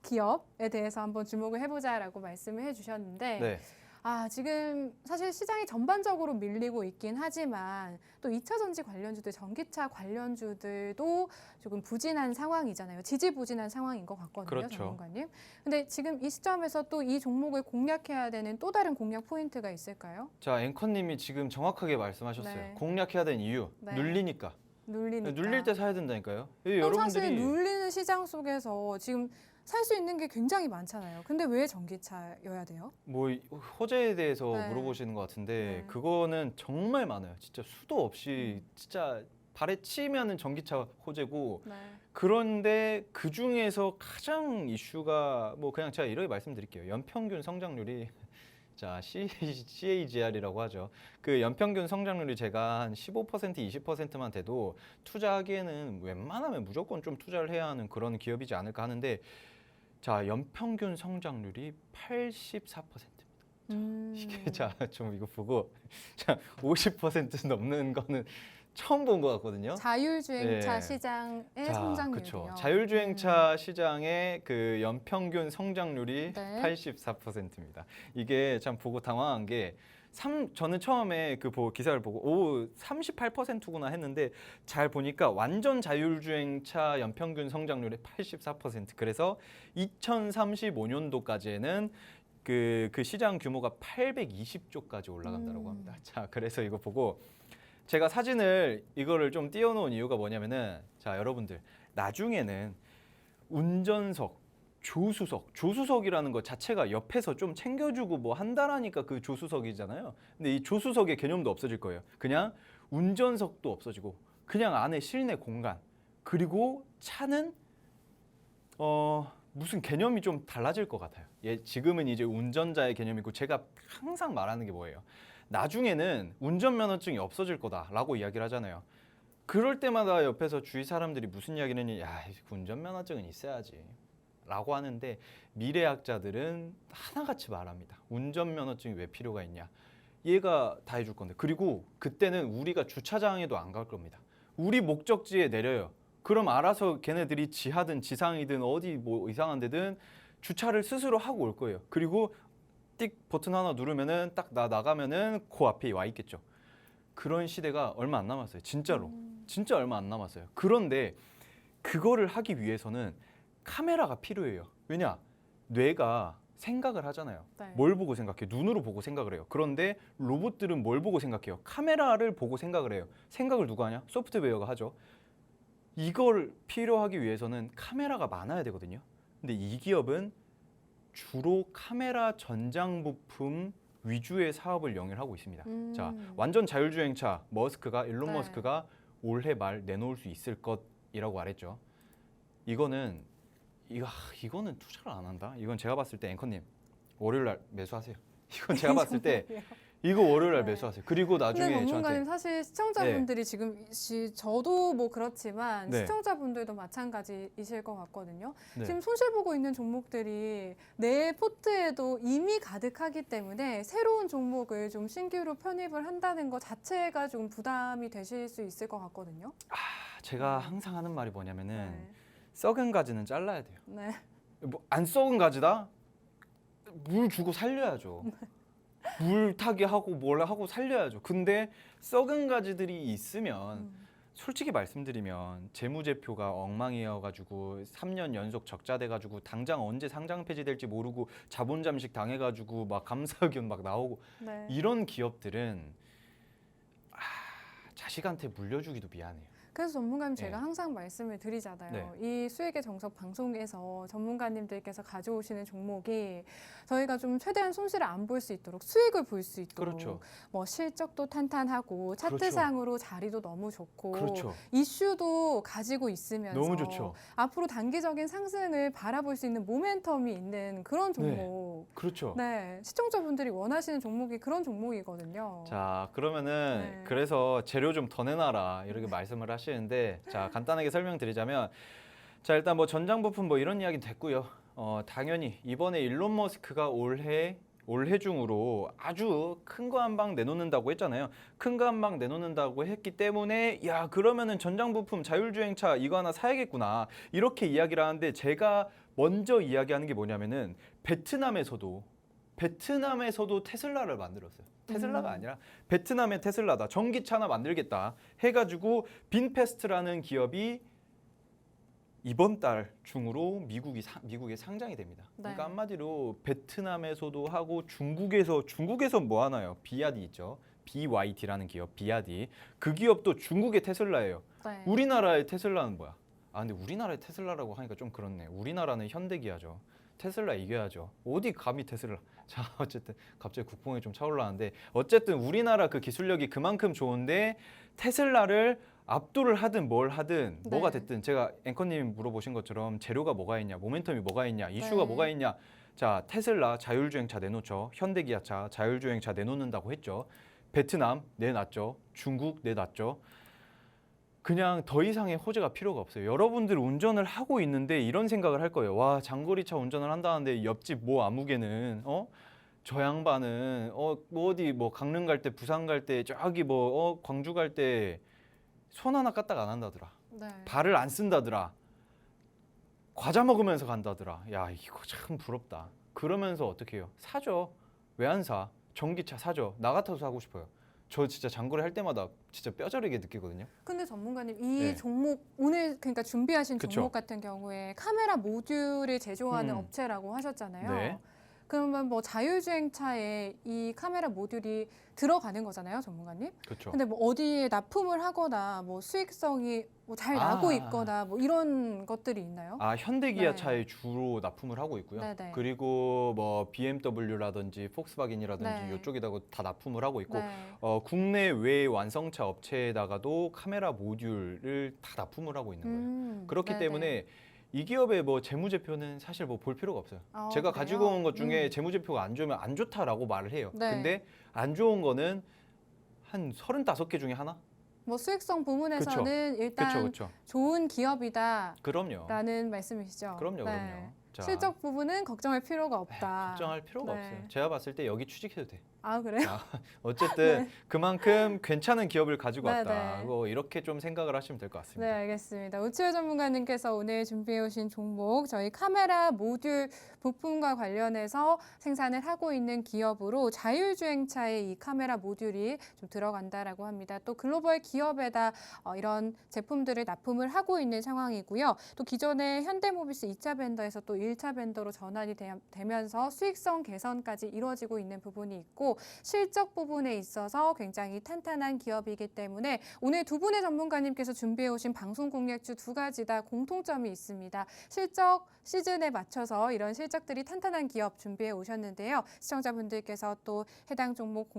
기업에 대해서 한번 주목을 해보자라고 말씀을 해주셨는데 네. 지금 사실 시장이 전반적으로 밀리고 있긴 하지만 또 2차 전지 관련주들, 전기차 관련주들도 조금 부진한 상황이잖아요. 지지부진한 상황인 것 같거든요, 그렇죠. 전문가님. 근데 지금 이 시점에서 또 이 종목을 공략해야 되는 또 다른 공략 포인트가 있을까요? 자, 앵커님이 지금 정확하게 말씀하셨어요. 네. 공략해야 되는 이유, 네. 눌리니까. 눌리니까. 눌릴 때 사야 된다니까요. 그럼 사실 여러분들이 눌리는 시장 속에서 지금 살 수 있는 게 굉장히 많잖아요. 근데 왜 전기차여야 돼요? 뭐 호재에 대해서 네. 물어보시는 것 같은데 네. 그거는 정말 많아요. 진짜 수도 없이 진짜 발에 치면은 전기차 호재고 네. 그런데 그 중에서 가장 이슈가 뭐 그냥 제가 이렇게 말씀드릴게요. 연평균 성장률이 자 CAGR이라고 하죠. 그 연평균 성장률이 제가 한 15% 20%만 돼도 투자하기에는 웬만하면 무조건 좀 투자를 해야 하는 그런 기업이지 않을까 하는데 자 연평균 성장률이 84%입니다. 이게 자 좀 이거 보고 자 50% 넘는 거는 처음 본 것 같거든요. 자율주행차 네. 시장의 자, 성장률이요. 그렇죠. 자율주행차 시장의 그 연평균 성장률이 네. 84%입니다. 이게 참 보고 당황한 게 저는 처음에 그 기사를 보고 38%구나 했는데 잘 보니까 완전 자율주행차 연평균 성장률이 84%. 그래서 2035년도까지는 그 시장 규모가 820조까지 올라간다고 합니다. 자, 그래서 이거 보고 제가 사진을 이거를 좀 띄워놓은 이유가 뭐냐면은 자 여러분들 나중에는 운전석, 조수석이라는 것 자체가 옆에서 좀 챙겨주고 뭐 한다라니까 그 조수석이잖아요. 근데 이 조수석의 개념도 없어질 거예요. 그냥 운전석도 없어지고 그냥 안에 실내 공간 그리고 차는 무슨 개념이 좀 달라질 것 같아요. 지금은 이제 운전자의 개념이고 제가 항상 말하는 게 뭐예요? 나중에는 운전면허증이 없어질 거다라고 이야기를 하잖아요. 그럴 때마다 옆에서 주위 사람들이 무슨 이야기를 하느냐, 야, 운전면허증은 있어야지 라고 하는데 미래학자들은 하나같이 말합니다. 운전면허증이 왜 필요가 있냐? 얘가 다 해줄 건데. 그리고 그때는 우리가 주차장에도 안 갈 겁니다. 우리 목적지에 내려요. 그럼 알아서 걔네들이 지하든 지상이든 어디 뭐 이상한 데든 주차를 스스로 하고 올 거예요. 그리고 띡 버튼 하나 누르면은 딱 나가면은 그 앞에 와 있겠죠. 그런 시대가 얼마 안 남았어요. 진짜로. 진짜 얼마 안 남았어요. 그런데 그거를 하기 위해서는 카메라가 필요해요. 왜냐? 뇌가 생각을 하잖아요. 네. 뭘 보고 생각해요? 눈으로 보고 생각을 해요. 그런데 로봇들은 뭘 보고 생각해요? 카메라를 보고 생각을 해요. 생각을 누가 하냐? 소프트웨어가 하죠. 이걸 필요하기 위해서는 카메라가 많아야 되거든요. 근데 이 기업은 주로 카메라 전장 부품 위주의 사업을 영위하고 있습니다. 자, 완전 자율주행차 일론 네. 머스크가 올해 말 내놓을 수 있을 것이라고 말했죠. 이거는 투자를 안 한다. 이건 제가 봤을 때 앵커님 월요일 날 매수하세요. 이건 제가 봤을 때 이거 월요일 날 네. 매수하세요. 그리고 근데 나중에 전문가님 저한테 사실 시청자분들이 지금 저도 뭐 그렇지만 네. 시청자분들도 마찬가지이실 것 같거든요. 네. 지금 손실 보고 있는 종목들이 내 포트에도 이미 가득하기 때문에 새로운 종목을 좀 신규로 편입을 한다는 것 자체가 좀 부담이 되실 수 있을 것 같거든요. 제가 항상 하는 말이 뭐냐면은 네. 썩은 가지는 잘라야 돼요. 네. 뭐 안 썩은 가지다? 물 주고 살려야죠. 물 타게 하고 뭘 하고 살려야죠. 근데 썩은 가지들이 있으면 솔직히 말씀드리면 재무제표가 엉망이어가지고 3년 연속 적자 돼가지고 당장 언제 상장 폐지될지 모르고 자본 잠식 당해가지고 막 감사의견 막 나오고 네. 이런 기업들은 자식한테 물려주기도 미안해요. 그래서 전문가님 네. 제가 항상 말씀을 드리잖아요. 네. 이 수익의 정석 방송에서 전문가님들께서 가져오시는 종목이 저희가 좀 최대한 손실을 안 볼 수 있도록 수익을 볼 수 있도록 그렇죠. 뭐 실적도 탄탄하고 차트상으로 자리도 너무 좋고 그렇죠. 이슈도 가지고 있으면서 너무 좋죠. 앞으로 단기적인 상승을 바라볼 수 있는 모멘텀이 있는 그런 종목. 그렇죠. 네, 시청자분들이 원하시는 종목이 그런 종목이거든요. 자, 그러면은 네. 그래서 재료 좀 더 내놔라 이렇게 말씀을 하시는데 자, 간단하게 설명드리자면 자, 일단 뭐 전장 부품 뭐 이런 이야기는 됐고요. 당연히 이번에 일론 머스크가 올해 중으로 아주 큰 거 한 방 내놓는다고 했잖아요. 큰 거 한 방 내놓는다고 했기 때문에 야, 그러면은 전장 부품 자율주행차 이거 하나 사야겠구나 이렇게 이야기를 하는데 제가 먼저 이야기하는 게 뭐냐면은 베트남에서도 베트남에서도 테슬라를 만들었어요. 테슬라가 아니라 베트남의 테슬라다. 전기차 하나 만들겠다 해가지고 빈페스트라는 기업이 이번 달 중으로 미국에 상장이 됩니다. 네. 그러니까 한마디로 베트남에서도 하고 중국에서 뭐 하나요? 비아디 있죠. BYD라는 기업, 비아디. 그 기업도 중국의 테슬라예요. 네. 우리나라의 테슬라는 뭐야? 아 근데 우리나라의 테슬라라고 하니까 좀 그렇네. 우리나라는 현대기아죠. 테슬라 이겨야죠. 어디 감히 테슬라. 자 어쨌든 갑자기 국뽕이 좀 차올라는데 어쨌든 우리나라 그 기술력이 그만큼 좋은데 테슬라를 압도를 하든 뭘 하든 네. 뭐가 됐든 제가 앵커님이 물어보신 것처럼 재료가 뭐가 있냐, 모멘텀이 뭐가 있냐, 이슈가 네. 뭐가 있냐. 자 테슬라 자율주행차 내놓죠. 현대기아차 자율주행차 내놓는다고 했죠. 베트남 내놨죠. 중국 내놨죠. 그냥 더 이상의 호재가 필요가 없어요. 여러분들 운전을 하고 있는데 이런 생각을 할 거예요. 와 장거리차 운전을 한다는데 옆집 뭐 아무개는 저 양반은 뭐 어디 뭐 강릉 갈 때 부산 갈 때 저기 뭐 광주 갈 때 손 하나 까딱 안 한다더라. 네. 발을 안 쓴다더라. 과자 먹으면서 간다더라. 야 이거 참 부럽다. 그러면서 어떻게 해요? 사죠. 왜 안 사? 전기차 사죠. 나 같아서 사고 싶어요. 저 진짜 장거리 할 때마다 진짜 뼈저리게 느끼거든요. 근데 전문가님 이 네. 종목 오늘 그러니까 준비하신 그쵸. 종목 같은 경우에 카메라 모듈을 제조하는 음. 업체라고 하셨잖아요. 네. 그러면 뭐 자율주행차에 이 카메라 모듈이 들어가는 거잖아요, 전문가님. 그렇죠. 근데 뭐 어디에 납품을 하거나 뭐 수익성이 뭐 잘 나고 있거나 뭐 이런 것들이 있나요? 아 현대기아 네. 차에 주로 납품을 하고 있고요. 네네. 그리고 뭐 BMW라든지 폭스바겐이라든지 네. 이쪽에다가 다 납품을 하고 있고 네. 국내 외 완성차 업체에다가도 카메라 모듈을 다 납품을 하고 있는 거예요. 그렇기 네네. 때문에 이 기업의 뭐 재무제표는 사실 뭐 볼 필요가 없어요. 아, 제가 그래요? 가지고 온 것 중에 재무제표가 안 좋으면 안 좋다라고 말을 해요. 네. 근데 안 좋은 거는 한 35개 중에 하나? 뭐 수익성 부문에서는 일단 그렇죠. 좋은 기업이다라는 그럼요. 말씀이시죠. 그럼요. 네. 그럼요. 자, 실적 부분은 걱정할 필요가 없다. 걱정할 필요가 네. 없어요. 제가 봤을 때 여기 취직해도 돼. 아 그래요? 어쨌든 그만큼 괜찮은 기업을 가지고 네, 왔다. 네. 뭐 이렇게 좀 생각을 하시면 될 것 네, 같습니다. 알겠습니다. 우치열 전문가님께서 오늘 준비해 오신 종목, 저희 카메라 모듈 부품과 관련해서 생산을 하고 있는 기업으로 자율주행차에 이 카메라 모듈이 좀 들어간다라고 합니다. 또 글로벌 기업에다 이런 제품들을 납품을 하고 있는 상황이고요. 또 기존의 현대모비스 2차 벤더에서 또 1차 벤더로 전환이 되면서 수익성 개선까지 이루어지고 있는 부분이 있고 실적 부분에 있어서 굉장히 탄탄한 기업이기 때문에 오늘 두 분의 전문가님께서 준비해 오신 방송 공략주 두 가지 다 공통점이 있습니다. 실적 시즌에 맞춰서 이런 실적들이 탄탄한 기업 준비해 오셨는데요. 시청자분들께서 또 해당 종목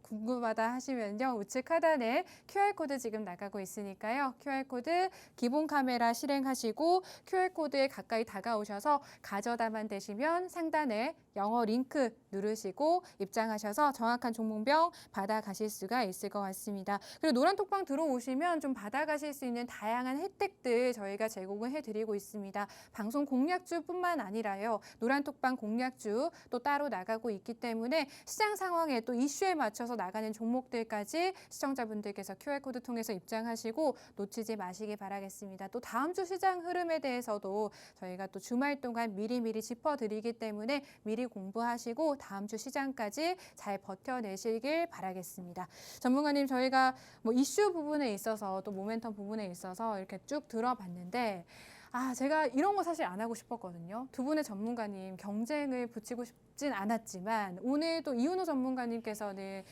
궁금하다 하시면요. 우측 하단에 QR코드 지금 나가고 있으니까요. QR코드 기본 카메라 실행하시고 QR코드에 가까이 다가오셔서 가져다만 되시면 상단에 영어 링크 누르시고 입장하셔서 정확한 종목명 받아가실 수가 있을 것 같습니다. 그리고 노란톡방 들어오시면 좀 받아가실 수 있는 다양한 혜택들 저희가 제공을 해드리고 있습니다. 방송 공략주뿐만 아니라요. 노란톡방 공략주 또 따로 나가고 있기 때문에 시장 상황에 또 이슈에 맞춰서 나가는 종목들까지 시청자분들께서 QR코드 통해서 입장하시고 놓치지 마시기 바라겠습니다. 또 다음 주 시장 흐름에 대해서도 저희가 또 주말 동안 미리미리 짚어드리기 때문에 미리 공부하시고 다음 주 시장까지 잘 버텨내시길 바라겠습니다. 전문가님, 저희가 뭐 이슈 부분에 있어서 또 모멘텀 부분에 있어서 이렇게 쭉 들어봤는데 제가 이런 거 사실 안 하고 싶었거든요. 두 분의 전문가님 경쟁을 붙이고 싶진 않았지만 오늘 또 이윤호 전문가님께서는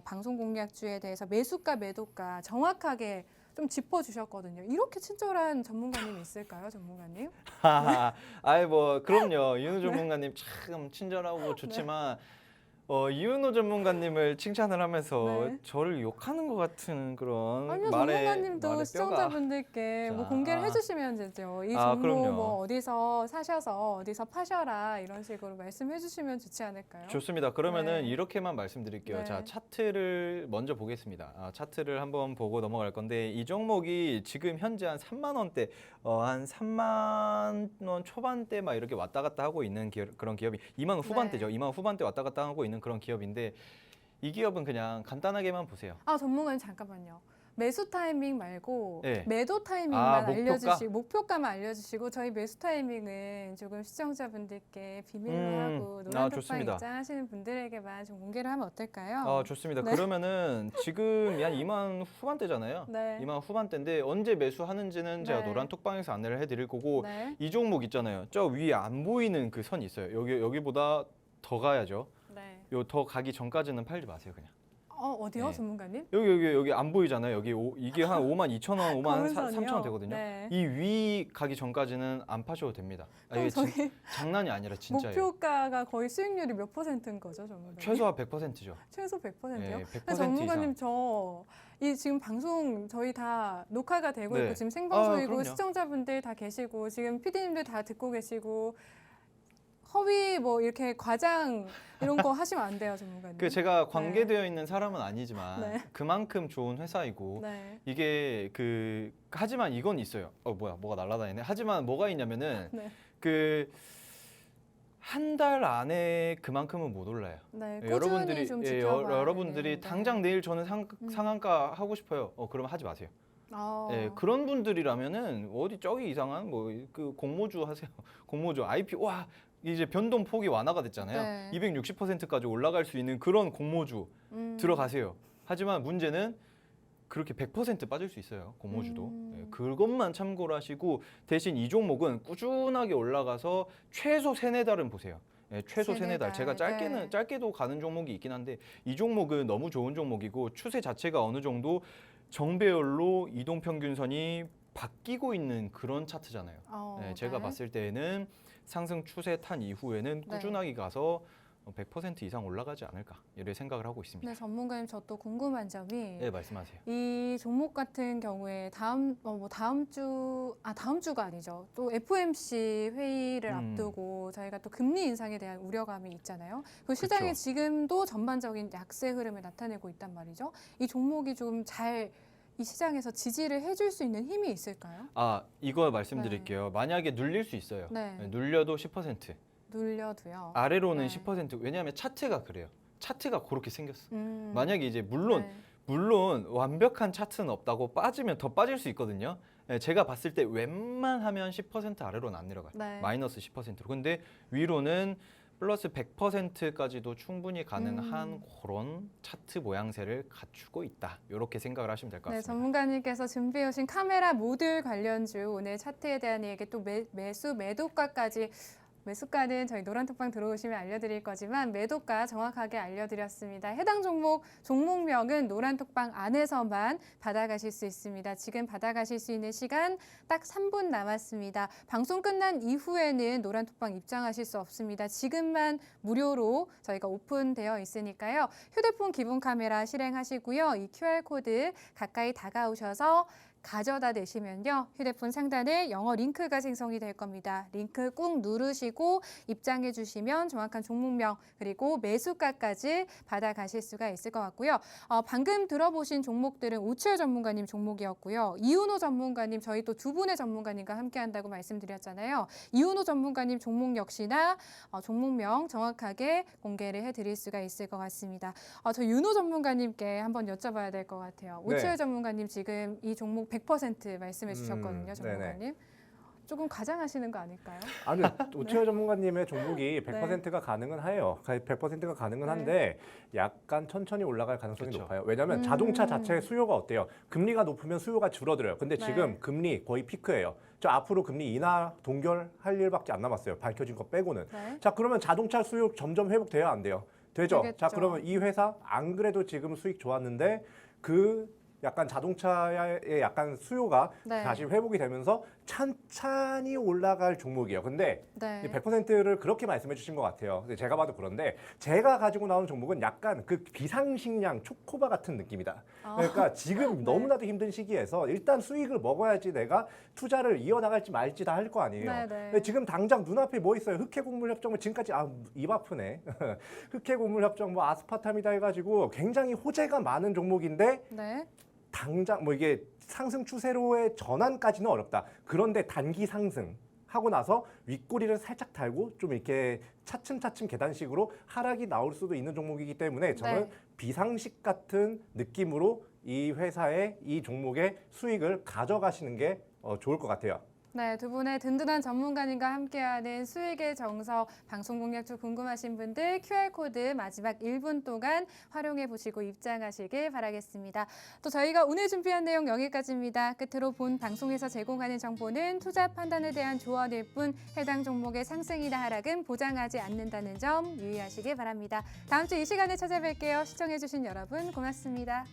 방송 공략주에 대해서 매수가 매도가 정확하게 좀 짚어주셨거든요. 이렇게 친절한 전문가님이 있을까요, 전문가님? 아이 뭐 그럼요. 이윤호 전문가님 참 친절하고 좋지만 이윤호 전문가님을 칭찬을 하면서 네. 저를 욕하는 것 같은 그런 아니요, 말에 전문가님도 뼈가 시청자분들께 뭐 자, 공개를 해주시면 되죠. 이 아, 종목 그럼요. 뭐 어디서 사셔서 어디서 파셔라 이런 식으로 말씀해주시면 좋지 않을까요? 좋습니다. 그러면은 네. 이렇게만 말씀드릴게요. 네. 자, 차트를 먼저 보겠습니다. 차트를 한번 보고 넘어갈 건데 이 종목이 지금 현재 한 3만 원대, 한 3만 원 초반대 막 이렇게 왔다 갔다 하고 있는 그런 기업이 2만 원 후반대죠. 2만 원 후반대 왔다 갔다 하고 있는 그런 기업인데 이 기업은 그냥 간단하게만 보세요. 전문가님 잠깐만요. 매수 타이밍 말고 네. 매도 타이밍만 목표가? 알려주시고 목표가만 알려주시고 저희 매수 타이밍은 조금 시청자분들께 비밀로 하고 노란톡방 좋습니다. 입장하시는 분들에게만 좀 공개를 하면 어떨까요? 좋습니다. 네. 그러면은 지금이 한 2만 후반대잖아요. 네. 2만 후반대인데 언제 매수하는지는 제가 네. 노란톡방에서 안내를 해드릴 거고 네. 이 종목 있잖아요. 저 위에 안 보이는 그 선이 있어요. 여기보다 더 가야죠. 네. 요 더 가기 전까지는 팔지 마세요, 그냥. 어디요, 네. 전문가님? 여기 안 보이잖아요. 이게 한 5만 2천 원, 5만 검은 3천 선이요? 원 되거든요. 네. 이 위 가기 전까지는 안 파셔도 됩니다. 이게 저기 장난이 아니라 진짜예요. 목표가가 거의 수익률이 몇 %인 거죠, 전문가님? 최소한 100%죠. 최소 100%요? 네, 100% 전문가님 이상. 이 지금 방송 저희 다 녹화가 되고 네. 있고 지금 생방송이고 그럼요. 시청자분들 다 계시고 지금 PD님들 다 듣고 계시고 허위 뭐 이렇게 과장 이런 거 하시면 안 돼요, 전문가님. 제가 관계되어 있는 사람은 아니지만 네. 그만큼 좋은 회사이고 네. 이게 하지만 이건 있어요. 뭐가 날아다니네. 하지만 뭐가 있냐면은 네. 한 달 안에 그만큼은 못 올라요. 네. 꾸준히 좀 지켜봐야 여러분들이 되는, 네. 당장 내일 저는 상한가 하고 싶어요. 그러면 하지 마세요. 그런 분들이라면은 어디 저기 이상한 그 공모주 하세요. 공모주 IPO 와 이제 변동 폭이 완화가 됐잖아요. 네. 260%까지 올라갈 수 있는 그런 공모주 들어가세요. 하지만 문제는 그렇게 100% 빠질 수 있어요. 공모주도. 그것만 참고를 하시고 대신 이 종목은 꾸준하게 올라가서 최소 3-4달은 보세요. 최소 3-4달. 제가 짧게도 가는 종목이 있긴 한데 이 종목은 너무 좋은 종목이고 추세 자체가 어느 정도 정배열로 이동평균선이 바뀌고 있는 그런 차트잖아요. 제가 봤을 때는 상승 추세 탄 이후에는 꾸준하게 가서 100% 이상 올라가지 않을까 이렇게 생각을 하고 있습니다. 네, 전문가님 저 또 궁금한 점이 네, 말씀하세요. 이 종목 같은 경우에 다음 주가 아니죠. 또 FOMC 회의를 앞두고 저희가 또 금리 인상에 대한 우려감이 있잖아요. 그 시장이 그쵸. 지금도 전반적인 약세 흐름을 나타내고 있단 말이죠. 이 종목이 좀 잘 이 시장에서 지지를 해줄 수 있는 힘이 있을까요? 이거 말씀드릴게요. 만약에 눌릴 수 있어요. 네. 눌려도 10%. 눌려도요. 아래로는 네. 10%. 왜냐하면 차트가 그래요. 차트가 그렇게 생겼어. 음. 만약에 이제 물론 완벽한 차트는 없다고 빠지면 더 빠질 수 있거든요. 제가 봤을 때 웬만하면 10% 아래로는 안 내려가요. 네. 마이너스 10%로. 근데 위로는 플러스 100%까지도 충분히 가능한 그런 차트 모양새를 갖추고 있다. 이렇게 생각을 하시면 될 것 네, 같습니다. 전문가님께서 준비해 오신 카메라 모듈 관련주 오늘 차트에 대한 얘기 또 매수 매도가까지 매수가는 저희 노란톡방 들어오시면 알려드릴 거지만 매도가 정확하게 알려드렸습니다. 해당 종목명은 노란톡방 안에서만 받아가실 수 있습니다. 지금 받아가실 수 있는 시간 딱 3분 남았습니다. 방송 끝난 이후에는 노란톡방 입장하실 수 없습니다. 지금만 무료로 저희가 오픈되어 있으니까요. 휴대폰 기본 카메라 실행하시고요. 이 QR코드 가까이 다가오셔서 가져다 대시면요. 휴대폰 상단에 영어 링크가 생성이 될 겁니다. 링크 꾹 누르시고 입장해 주시면 정확한 종목명 그리고 매수가까지 받아가실 수가 있을 것 같고요. 방금 들어보신 종목들은 우철 전문가님 종목이었고요. 이은호 전문가님 저희 또 두 분의 전문가님과 함께한다고 말씀드렸잖아요. 이은호 전문가님 종목 역시나 종목명 정확하게 공개를 해드릴 수가 있을 것 같습니다. 저 윤호 전문가님께 한번 여쭤봐야 될 것 같아요. 네. 우철 전문가님 지금 이 종목 100% 말씀해 주셨거든요, 전문가님. 네네. 조금 과장하시는 거 아닐까요? 아니, 오치열 전문가님의 종목이 100%가 가능은 해요. 100%가 가능은 한데 약간 천천히 올라갈 가능성이 그쵸. 높아요. 왜냐하면 자동차 자체의 수요가 어때요? 금리가 높으면 수요가 줄어들어요. 근데 네. 지금 금리 거의 피크예요. 저 앞으로 금리 인하 동결할 일밖에 안 남았어요. 밝혀진 거 빼고는. 네. 자, 그러면 자동차 수요 점점 회복돼야 안 돼요? 되죠? 되겠죠. 자, 그러면 이 회사 안 그래도 지금 수익 좋았는데 약간 자동차의 약간 수요가 네. 다시 회복이 되면서 찬찬히 올라갈 종목이에요. 근데 네. 100%를 그렇게 말씀해 주신 것 같아요. 근데 제가 봐도 그런데 제가 가지고 나오는 종목은 약간 그 비상식량 초코바 같은 느낌이다. 그러니까 지금 너무나도 힘든 시기에서 일단 수익을 먹어야지 내가 투자를 이어나갈지 말지 다 할 거 아니에요. 네, 네. 근데 지금 당장 눈앞에 뭐 있어요? 흑해곡물협정 지금까지 입 아프네. 흑해곡물협정 뭐 아스파탐이다 해가지고 굉장히 호재가 많은 종목인데 네. 당장 이게 상승 추세로의 전환까지는 어렵다. 그런데 단기 상승하고 하고 나서 윗꼬리를 살짝 달고 좀 이렇게 차츰차츰 계단식으로 하락이 나올 수도 있는 종목이기 때문에 저는 네. 비상식 같은 느낌으로 이 회사의 이 종목의 수익을 가져가시는 게 좋을 것 같아요. 네, 두 분의 든든한 전문가님과 함께하는 수익의 정석 방송 공략주 궁금하신 분들 QR코드 마지막 1분 동안 활용해 보시고 입장하시길 바라겠습니다. 또 저희가 오늘 준비한 내용 여기까지입니다. 끝으로 본 방송에서 제공하는 정보는 투자 판단에 대한 조언일 뿐 해당 종목의 상승이나 하락은 보장하지 않는다는 점 유의하시길 바랍니다. 다음 주 이 시간에 찾아뵐게요. 시청해 주신 여러분 고맙습니다.